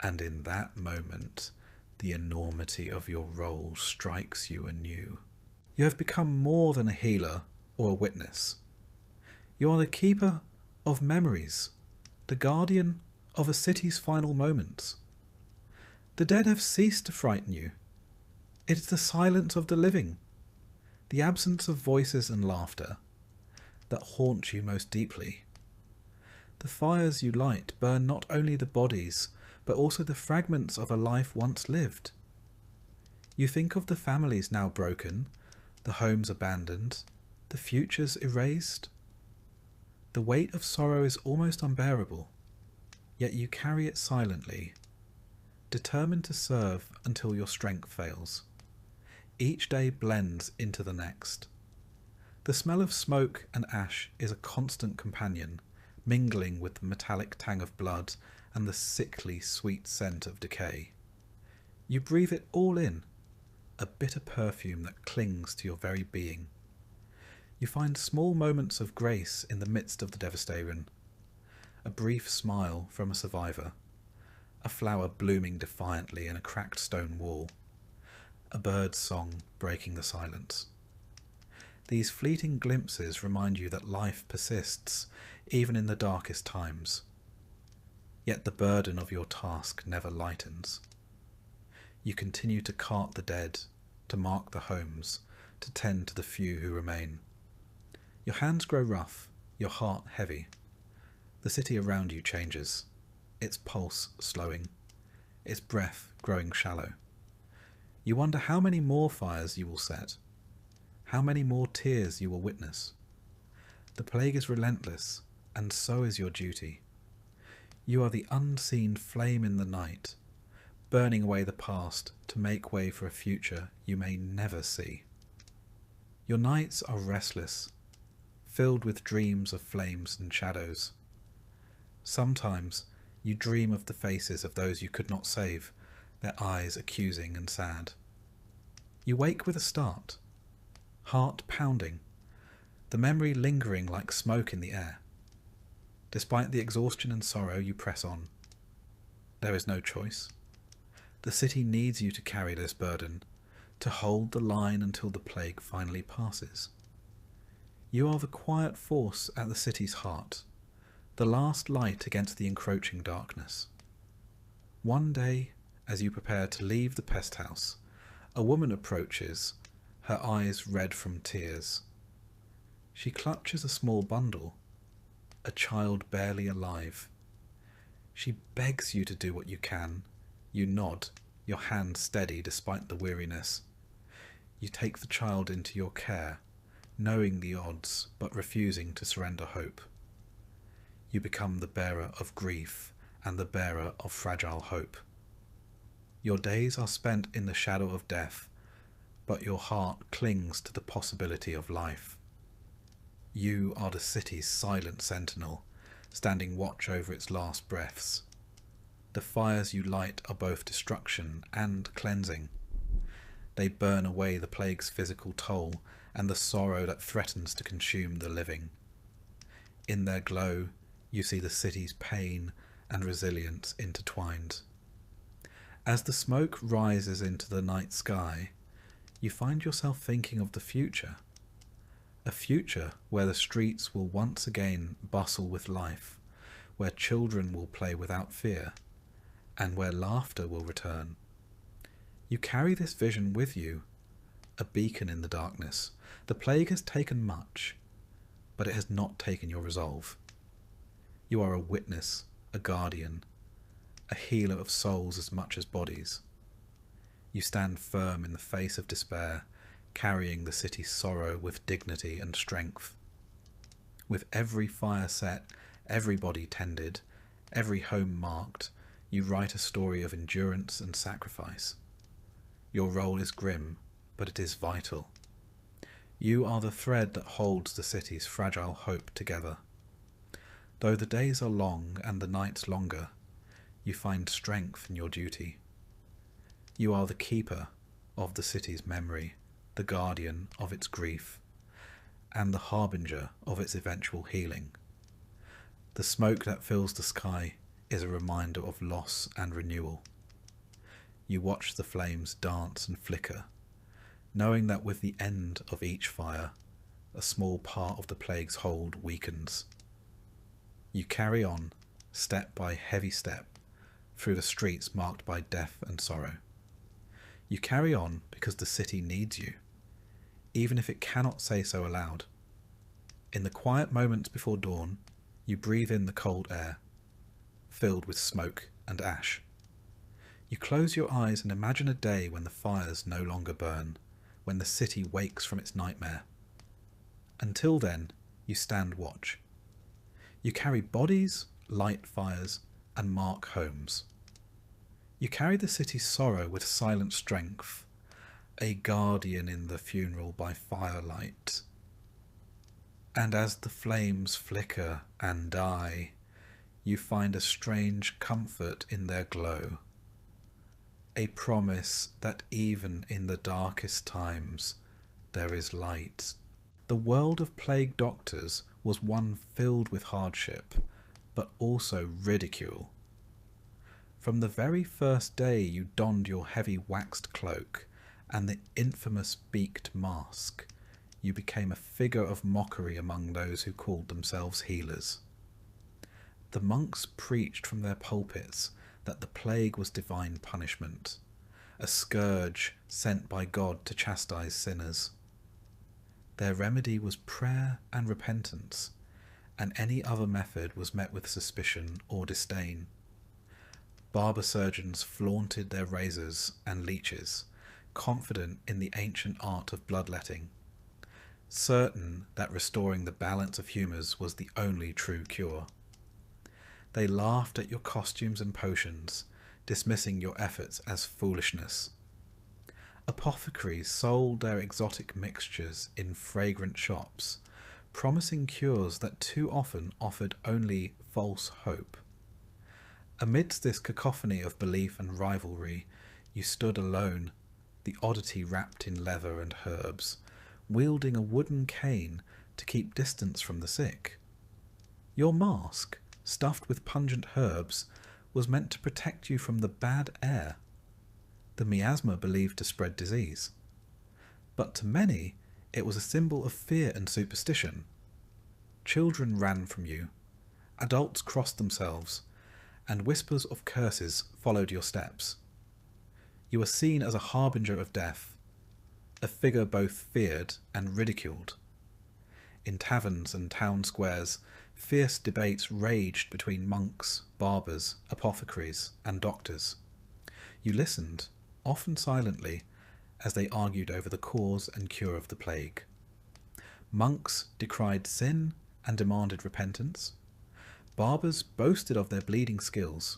and in that moment the enormity of your role strikes you anew. You have become more than a healer or a witness. You are the keeper of memories, the guardian of a city's final moments. The dead have ceased to frighten you. It is the silence of the living, the absence of voices and laughter, that haunt you most deeply. The fires you light burn not only the bodies, but also the fragments of a life once lived. You think of the families now broken, the homes abandoned, the futures erased. The weight of sorrow is almost unbearable, yet you carry it silently, determined to serve until your strength fails. Each day blends into the next. The smell of smoke and ash is a constant companion, mingling with the metallic tang of blood and the sickly sweet scent of decay. You breathe it all in, a bitter perfume that clings to your very being. You find small moments of grace in the midst of the devastation. A brief smile from a survivor, a flower blooming defiantly in a cracked stone wall, a bird's song breaking the silence. These fleeting glimpses remind you that life persists, even in the darkest times. Yet the burden of your task never lightens. You continue to cart the dead, to mark the homes, to tend to the few who remain. Your hands grow rough, your heart heavy. The city around you changes, its pulse slowing, its breath growing shallow. You wonder how many more fires you will set, how many more tears you will witness. The plague is relentless, and so is your duty. You are the unseen flame in the night, burning away the past to make way for a future you may never see. Your nights are restless, filled with dreams of flames and shadows. Sometimes you dream of the faces of those you could not save, their eyes accusing and sad. You wake with a start, heart pounding, the memory lingering like smoke in the air. Despite the exhaustion and sorrow, you press on. There is no choice. The city needs you to carry this burden, to hold the line until the plague finally passes. You are the quiet force at the city's heart, the last light against the encroaching darkness. One day, as you prepare to leave the pest house, A woman approaches, her eyes red from tears. She clutches a small bundle, a child barely alive. She begs you to do what you can. You nod, your hand steady despite the weariness. You take the child into your care, knowing the odds but refusing to surrender hope. You become the bearer of grief and the bearer of fragile hope. Your days are spent in the shadow of death, but your heart clings to the possibility of life. You are the city's silent sentinel, standing watch over its last breaths. The fires you light are both destruction and cleansing. They burn away the plague's physical toll and the sorrow that threatens to consume the living. In their glow, you see the city's pain and resilience intertwined. As the smoke rises into the night sky, you find yourself thinking of the future. A future where the streets will once again bustle with life, where children will play without fear, and where laughter will return. You carry this vision with you, a beacon in the darkness. The plague has taken much, but it has not taken your resolve. You are a witness, a guardian, a healer of souls as much as bodies. You stand firm in the face of despair, carrying the city's sorrow with dignity and strength. With every fire set, every body tended, every home marked, you write a story of endurance and sacrifice. Your role is grim, but it is vital. You are the thread that holds the city's fragile hope together. Though the days are long and the nights longer, you find strength in your duty. You are the keeper of the city's memory, the guardian of its grief, and the harbinger of its eventual healing. The smoke that fills the sky is a reminder of loss and renewal. You watch the flames dance and flicker, knowing that with the end of each fire, a small part of the plague's hold weakens. You carry on, step by heavy step, through the streets marked by death and sorrow. You carry on because the city needs you, even if it cannot say so aloud. In the quiet moments before dawn, you breathe in the cold air, filled with smoke and ash. You close your eyes and imagine a day when the fires no longer burn, when the city wakes from its nightmare. Until then, you stand watch. You carry bodies, light fires, and mark homes. You carry the city's sorrow with silent strength, a guardian in the funeral by firelight. And as the flames flicker and die, you find a strange comfort in their glow, a promise that even in the darkest times there is light. The world of plague doctors was one filled with hardship, but also ridicule. From the very first day you donned your heavy waxed cloak and the infamous beaked mask, you became a figure of mockery among those who called themselves healers. The monks preached from their pulpits that the plague was divine punishment, a scourge sent by God to chastise sinners. Their remedy was prayer and repentance, and any other method was met with suspicion or disdain. Barber surgeons flaunted their razors and leeches, confident in the ancient art of bloodletting, certain that restoring the balance of humours was the only true cure. They laughed at your costumes and potions, dismissing your efforts as foolishness. Apothecaries sold their exotic mixtures in fragrant shops, promising cures that too often offered only false hope. Amidst this cacophony of belief and rivalry, you stood alone, the oddity wrapped in leather and herbs, wielding a wooden cane to keep distance from the sick. Your mask, stuffed with pungent herbs, was meant to protect you from the bad air, the miasma believed to spread disease. But to many, it was a symbol of fear and superstition. Children ran from you, adults crossed themselves, and whispers of curses followed your steps. You were seen as a harbinger of death, a figure both feared and ridiculed. In taverns and town squares, fierce debates raged between monks, barbers, apothecaries, and doctors. You listened, often silently, as they argued over the cause and cure of the plague. Monks decried sin and demanded repentance. Barbers boasted of their bleeding skills,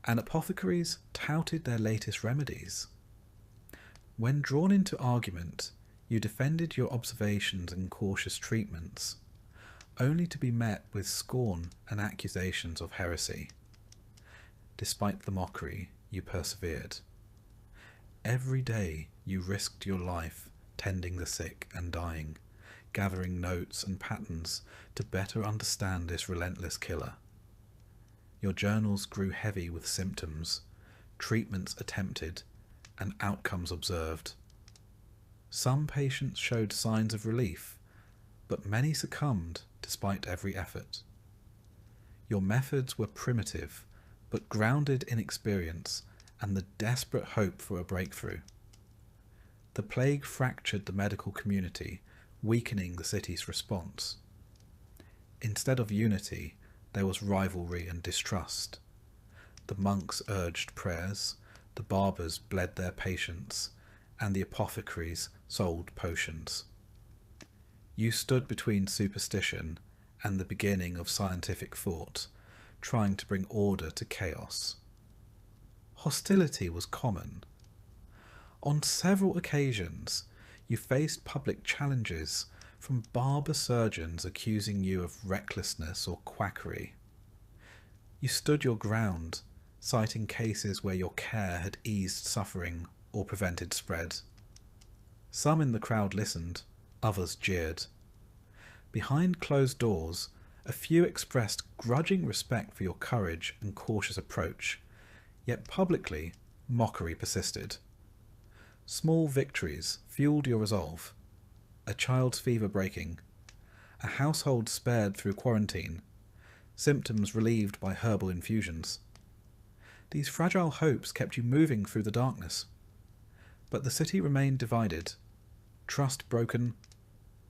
and apothecaries touted their latest remedies. When drawn into argument, you defended your observations and cautious treatments, only to be met with scorn and accusations of heresy. Despite the mockery, you persevered. Every day you risked your life tending the sick and dying, gathering notes and patterns to better understand this relentless killer. Your journals grew heavy with symptoms, treatments attempted, and outcomes observed. Some patients showed signs of relief, but many succumbed despite every effort. Your methods were primitive, but grounded in experience and the desperate hope for a breakthrough. The plague fractured the medical community, weakening the city's response. Instead of unity, there was rivalry and distrust. The monks urged prayers, the barbers bled their patients, and the apothecaries sold potions. You stood between superstition and the beginning of scientific thought, trying to bring order to chaos. Hostility was common. On several occasions, you faced public challenges from barber surgeons accusing you of recklessness or quackery. You stood your ground, citing cases where your care had eased suffering or prevented spread. Some in the crowd listened, others jeered. Behind closed doors, a few expressed grudging respect for your courage and cautious approach, yet publicly, mockery persisted. Small victories fueled your resolve. A child's fever breaking, a household spared through quarantine, symptoms relieved by herbal infusions. These fragile hopes kept you moving through the darkness. But the city remained divided, trust broken,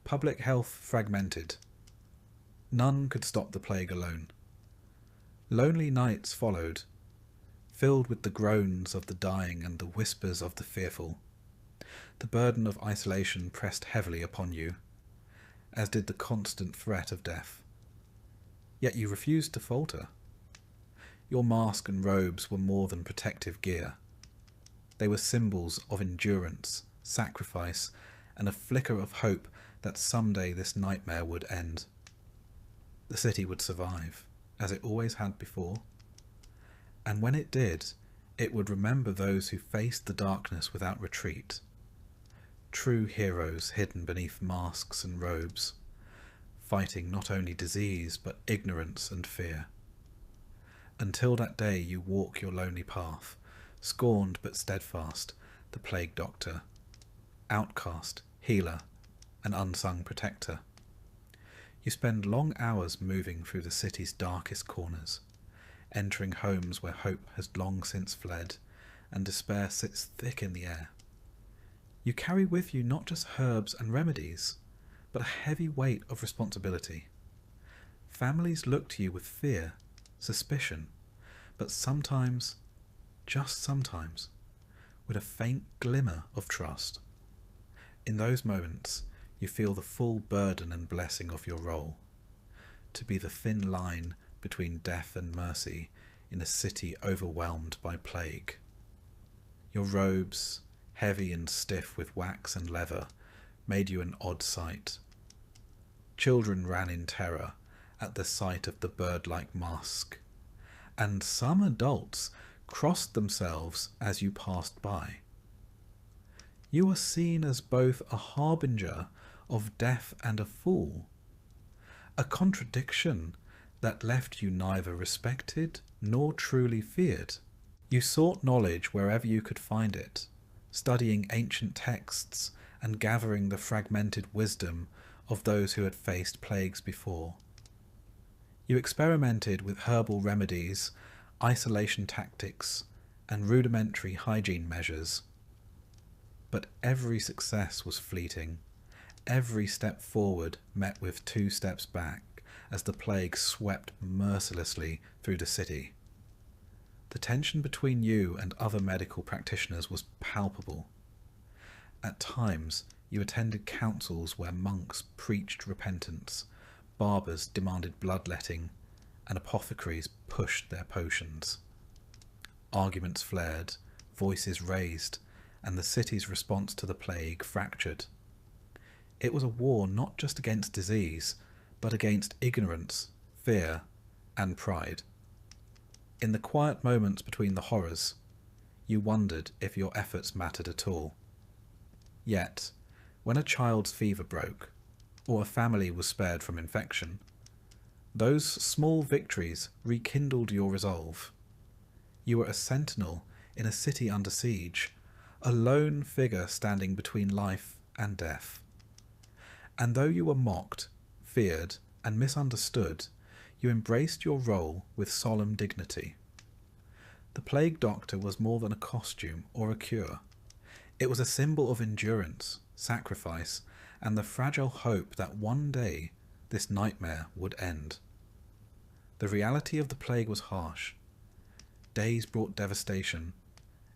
public health fragmented. None could stop the plague alone. Lonely nights followed, filled with the groans of the dying and the whispers of the fearful. The burden of isolation pressed heavily upon you, as did the constant threat of death. Yet you refused to falter. Your mask and robes were more than protective gear. They were symbols of endurance, sacrifice, and a flicker of hope that someday this nightmare would end. The city would survive, as it always had before. And when it did, it would remember those who faced the darkness without retreat. True heroes hidden beneath masks and robes, fighting not only disease but ignorance and fear. Until that day you walk your lonely path, scorned but steadfast, the plague doctor, outcast, healer, and unsung protector. You spend long hours moving through the city's darkest corners, entering homes where hope has long since fled and despair sits thick in the air. You carry with you not just herbs and remedies, but a heavy weight of responsibility. Families look to you with fear, suspicion, but sometimes, just sometimes, with a faint glimmer of trust. In those moments, you feel the full burden and blessing of your role, to be the thin line between death and mercy in a city overwhelmed by plague. Your robes, heavy and stiff with wax and leather, made you an odd sight. Children ran in terror at the sight of the bird-like mask, and some adults crossed themselves as you passed by. You were seen as both a harbinger of death and a fool, a contradiction that left you neither respected nor truly feared. You sought knowledge wherever you could find it, studying ancient texts and gathering the fragmented wisdom of those who had faced plagues before. You experimented with herbal remedies, isolation tactics, and rudimentary hygiene measures. But every success was fleeting. Every step forward met with 2 steps back as the plague swept mercilessly through the city. The tension between you and other medical practitioners was palpable. At times, you attended councils where monks preached repentance, barbers demanded bloodletting, and apothecaries pushed their potions. Arguments flared, voices raised, and the city's response to the plague fractured. It was a war not just against disease, but against ignorance, fear, and pride. In the quiet moments between the horrors, you wondered if your efforts mattered at all. Yet, when a child's fever broke, or a family was spared from infection, those small victories rekindled your resolve. You were a sentinel in a city under siege, a lone figure standing between life and death. And though you were mocked, feared, and misunderstood, you embraced your role with solemn dignity. The plague doctor was more than a costume or a cure. It was a symbol of endurance, sacrifice, and the fragile hope that one day this nightmare would end. The reality of the plague was harsh. Days brought devastation,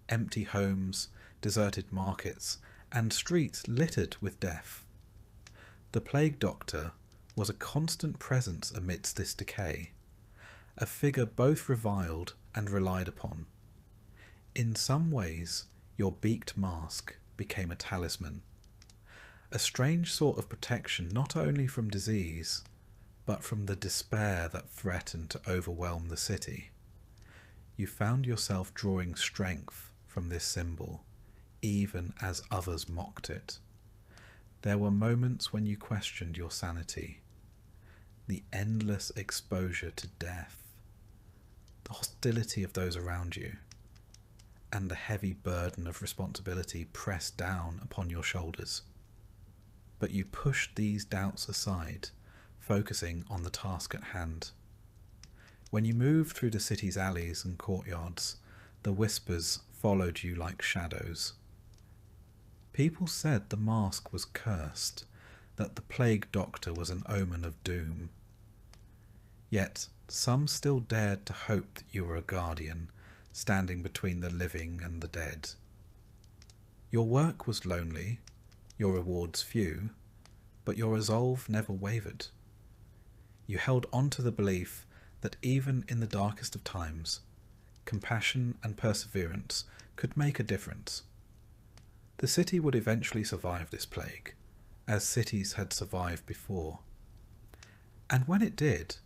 empty homes, deserted markets, and streets littered with death. The plague doctor was a constant presence amidst this decay, a figure both reviled and relied upon. In some ways, your beaked mask became a talisman, a strange sort of protection not only from disease, but from the despair that threatened to overwhelm the city. You found yourself drawing strength from this symbol, even as others mocked it. There were moments when you questioned your sanity. The endless exposure to death, the hostility of those around you, and the heavy burden of responsibility pressed down upon your shoulders. But you pushed these doubts aside, focusing on the task at hand. When you moved through the city's alleys and courtyards, the whispers followed you like shadows. People said the mask was cursed, that the plague doctor was an omen of doom. Yet some still dared to hope that you were a guardian, standing between the living and the dead. Your work was lonely, your rewards few, but your resolve never wavered. You held on to the belief that even in the darkest of times, compassion and perseverance could make a difference. The city would eventually survive this plague, as cities had survived before. And when it did,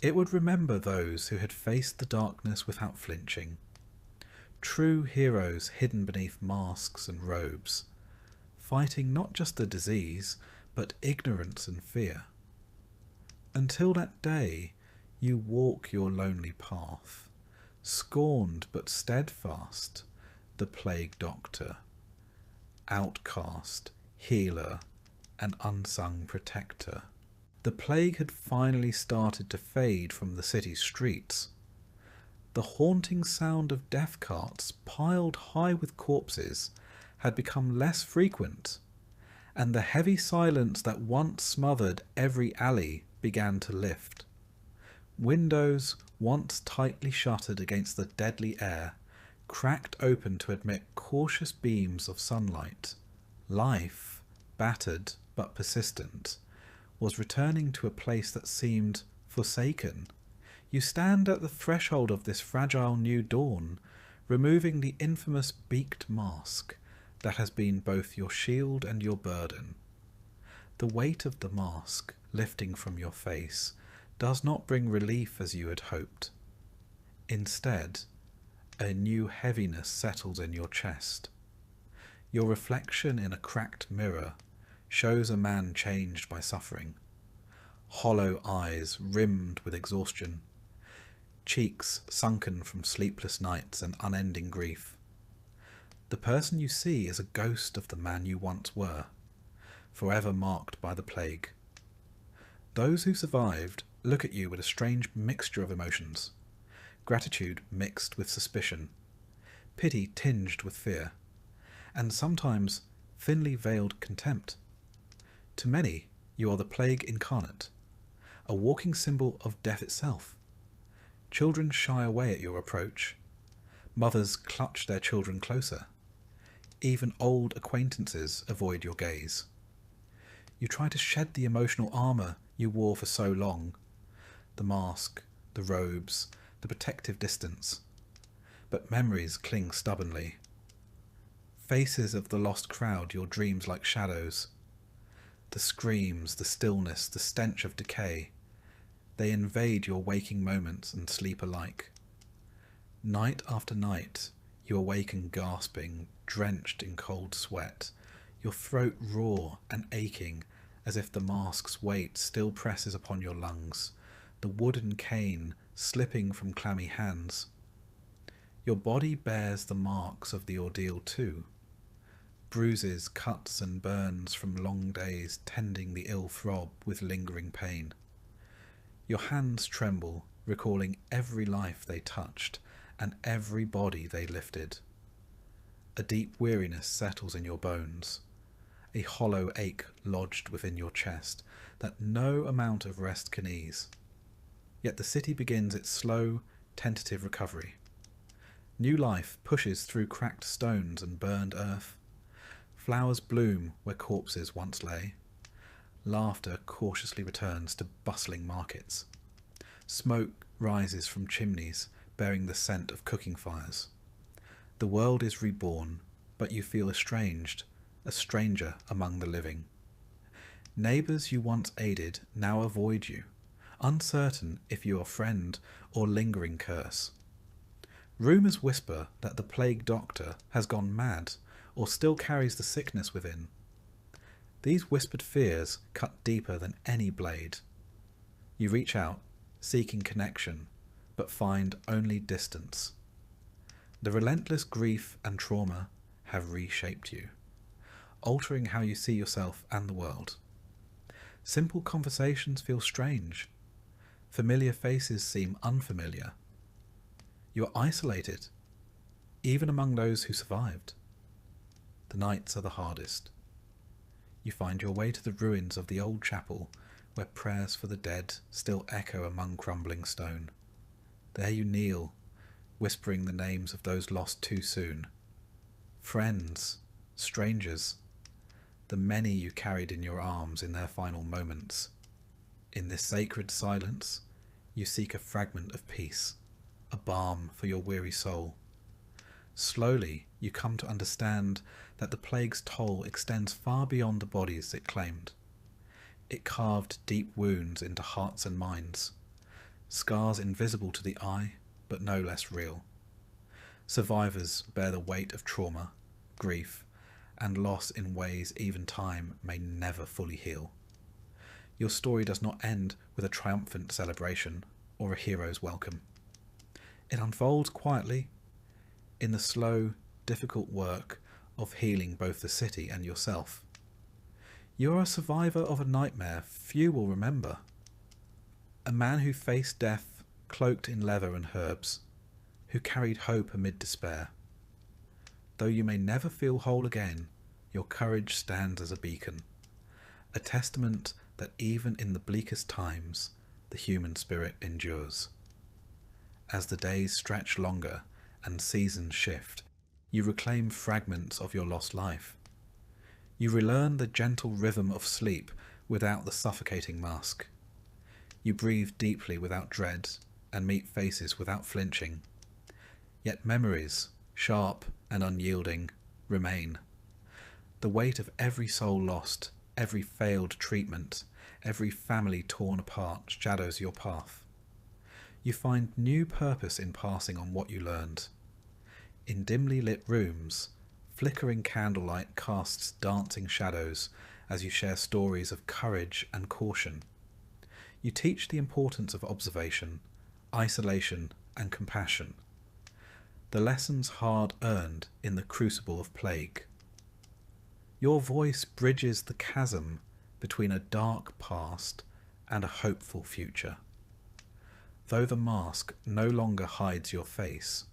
it would remember those who had faced the darkness without flinching. True heroes hidden beneath masks and robes, fighting not just the disease, but ignorance and fear. Until that day, you walk your lonely path, scorned but steadfast, the plague doctor, outcast, healer, and unsung protector. The plague had finally started to fade from the city's streets. The haunting sound of death carts piled high with corpses had become less frequent, and the heavy silence that once smothered every alley began to lift. Windows, once tightly shuttered against the deadly air, cracked open to admit cautious beams of sunlight. Life, battered but persistent, was returning to a place that seemed forsaken. You stand at the threshold of this fragile new dawn, removing the infamous beaked mask that has been both your shield and your burden. The weight of the mask, lifting from your face, does not bring relief as you had hoped. Instead, a new heaviness settles in your chest. Your reflection in a cracked mirror shows a man changed by suffering. Hollow eyes rimmed with exhaustion, cheeks sunken from sleepless nights and unending grief. The person you see is a ghost of the man you once were, forever marked by the plague. Those who survived look at you with a strange mixture of emotions, gratitude mixed with suspicion, pity tinged with fear, and sometimes thinly veiled contempt. To many, you are the plague incarnate, a walking symbol of death itself. Children shy away at your approach. Mothers clutch their children closer. Even old acquaintances avoid your gaze. You try to shed the emotional armour you wore for so long, the mask, the robes, the protective distance. But memories cling stubbornly. Faces of the lost crowd your dreams like shadows. The screams, the stillness, the stench of decay. They invade your waking moments and sleep alike. Night after night, you awaken gasping, drenched in cold sweat, your throat raw and aching as if the mask's weight still presses upon your lungs, the wooden cane slipping from clammy hands. Your body bears the marks of the ordeal too. Bruises, cuts and burns from long days tending the ill throb with lingering pain. Your hands tremble, recalling every life they touched and every body they lifted. A deep weariness settles in your bones, a hollow ache lodged within your chest that no amount of rest can ease. Yet the city begins its slow, tentative recovery. New life pushes through cracked stones and burned earth. Flowers bloom where corpses once lay. Laughter cautiously returns to bustling markets. Smoke rises from chimneys bearing the scent of cooking fires. The world is reborn, but you feel estranged, a stranger among the living. Neighbours you once aided now avoid you, uncertain if you are friend or lingering curse. Rumours whisper that the plague doctor has gone mad or still carries the sickness within. These whispered fears cut deeper than any blade. You reach out, seeking connection, but find only distance. The relentless grief and trauma have reshaped you, altering how you see yourself and the world. Simple conversations feel strange. Familiar faces seem unfamiliar. You are isolated, even among those who survived. The nights are the hardest. You find your way to the ruins of the old chapel, where prayers for the dead still echo among crumbling stone. There you kneel, whispering the names of those lost too soon. Friends, strangers, the many you carried in your arms in their final moments. In this sacred silence, you seek a fragment of peace, a balm for your weary soul. Slowly, you come to understand that the plague's toll extends far beyond the bodies it claimed. It carved deep wounds into hearts and minds, scars invisible to the eye, but no less real. Survivors bear the weight of trauma, grief, and loss in ways even time may never fully heal. Your story does not end with a triumphant celebration or a hero's welcome. It unfolds quietly, in the slow, difficult work of healing both the city and yourself. You are a survivor of a nightmare few will remember. A man who faced death cloaked in leather and herbs, who carried hope amid despair. Though you may never feel whole again, your courage stands as a beacon, a testament that even in the bleakest times, the human spirit endures. As the days stretch longer and seasons shift, you reclaim fragments of your lost life. You relearn the gentle rhythm of sleep without the suffocating mask. You breathe deeply without dread and meet faces without flinching. Yet memories, sharp and unyielding, remain. The weight of every soul lost, every failed treatment, every family torn apart shadows your path. You find new purpose in passing on what you learned. In dimly lit rooms, flickering candlelight casts dancing shadows as you share stories of courage and caution. You teach the importance of observation, isolation, and compassion. The lessons hard earned in the crucible of plague. Your voice bridges the chasm between a dark past and a hopeful future. Though the mask no longer hides your face,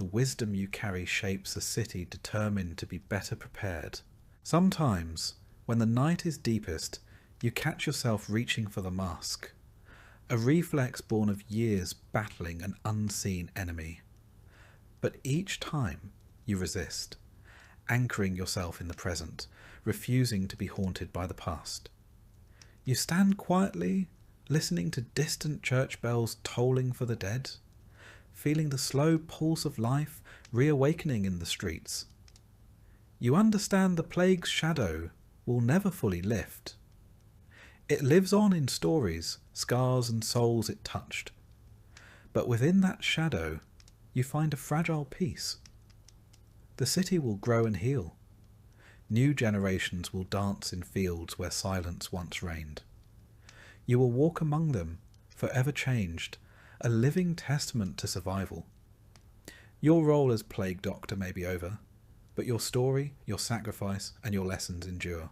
The wisdom you carry shapes a city determined to be better prepared. Sometimes, when the night is deepest, you catch yourself reaching for the mask, a reflex born of years battling an unseen enemy. But each time you resist, anchoring yourself in the present, refusing to be haunted by the past. You stand quietly, listening to distant church bells tolling for the dead, feeling the slow pulse of life reawakening in the streets. You understand the plague's shadow will never fully lift. It lives on in stories, scars and souls it touched. But within that shadow, you find a fragile peace. The city will grow and heal. New generations will dance in fields where silence once reigned. You will walk among them, forever changed, a living testament to survival. Your role as plague doctor may be over, but your story, your sacrifice, and your lessons endure.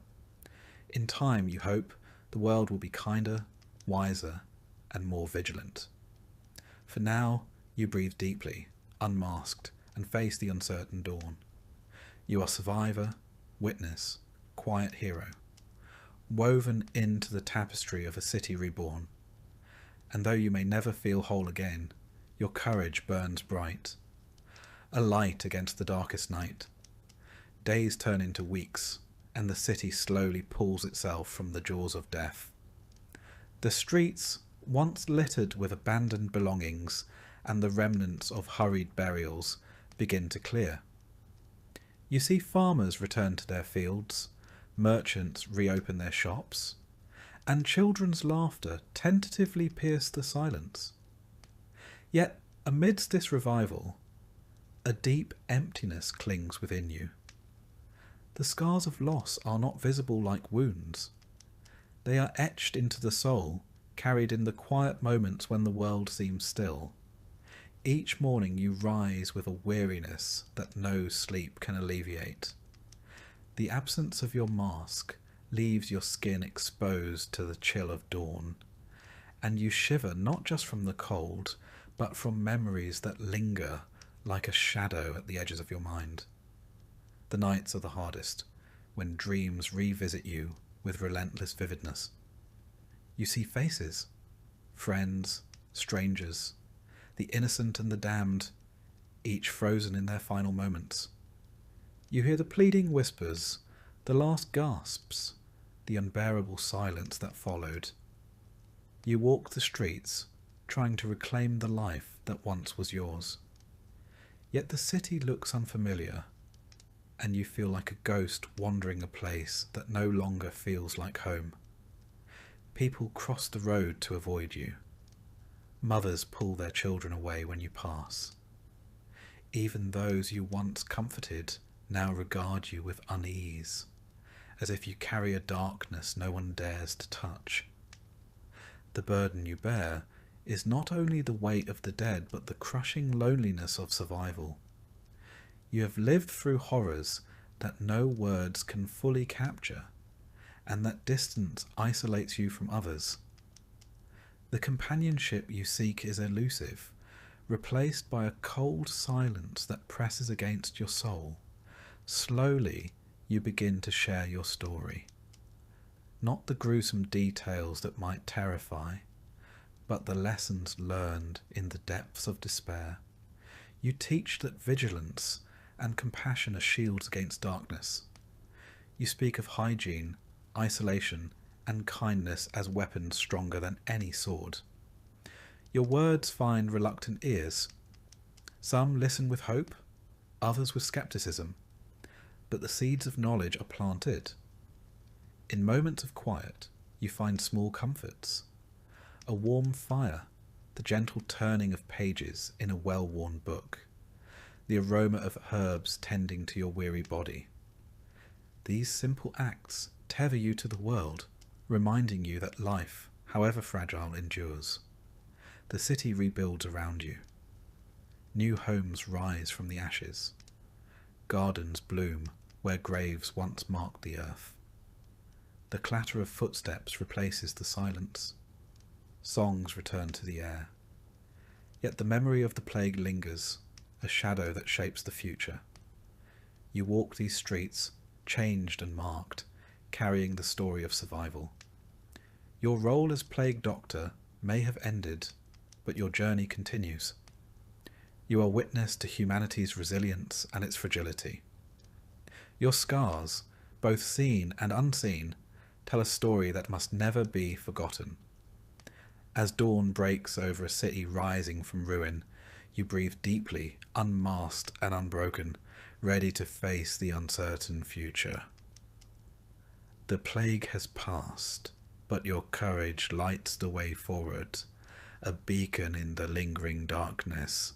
In time, you hope, the world will be kinder, wiser, and more vigilant. For now, you breathe deeply, unmasked, and face the uncertain dawn. You are survivor, witness, quiet hero, woven into the tapestry of a city reborn. And though you may never feel whole again, your courage burns bright, a light against the darkest night. Days turn into weeks, and the city slowly pulls itself from the jaws of death. The streets, once littered with abandoned belongings and the remnants of hurried burials, begin to clear. You see farmers return to their fields, merchants reopen their shops, and children's laughter tentatively pierce the silence. Yet, amidst this revival, a deep emptiness clings within you. The scars of loss are not visible like wounds. They are etched into the soul, carried in the quiet moments when the world seems still. Each morning you rise with a weariness that no sleep can alleviate. The absence of your mask leaves your skin exposed to the chill of dawn, and you shiver not just from the cold, but from memories that linger like a shadow at the edges of your mind. The nights are the hardest, when dreams revisit you with relentless vividness. You see faces, friends, strangers, the innocent and the damned, each frozen in their final moments. You hear the pleading whispers, the last gasps, the unbearable silence that followed. You walk the streets, trying to reclaim the life that once was yours. Yet the city looks unfamiliar, and you feel like a ghost wandering a place that no longer feels like home. People cross the road to avoid you. Mothers pull their children away when you pass. Even those you once comforted now regard you with unease, as if you carry a darkness no one dares to touch. The burden you bear is not only the weight of the dead, but the crushing loneliness of survival. You have lived through horrors that no words can fully capture, and that distance isolates you from others. The companionship you seek is elusive, replaced by a cold silence that presses against your soul. Slowly, you begin to share your story. Not the gruesome details that might terrify, but the lessons learned in the depths of despair. You teach that vigilance and compassion are shields against darkness. You speak of hygiene, isolation, and kindness as weapons stronger than any sword. Your words find reluctant ears. Some listen with hope, others with skepticism, but the seeds of knowledge are planted. In moments of quiet, you find small comforts. A warm fire, the gentle turning of pages in a well-worn book, the aroma of herbs tending to your weary body. These simple acts tether you to the world, reminding you that life, however fragile, endures. The city rebuilds around you. New homes rise from the ashes. Gardens bloom where graves once marked the earth. The clatter of footsteps replaces the silence. Songs return to the air. Yet the memory of the plague lingers, a shadow that shapes the future. You walk these streets, changed and marked, carrying the story of survival. Your role as plague doctor may have ended, but your journey continues. You are witness to humanity's resilience and its fragility. Your scars, both seen and unseen, tell a story that must never be forgotten. As dawn breaks over a city rising from ruin, you breathe deeply, unmasked and unbroken, ready to face the uncertain future. The plague has passed, but your courage lights the way forward, a beacon in the lingering darkness,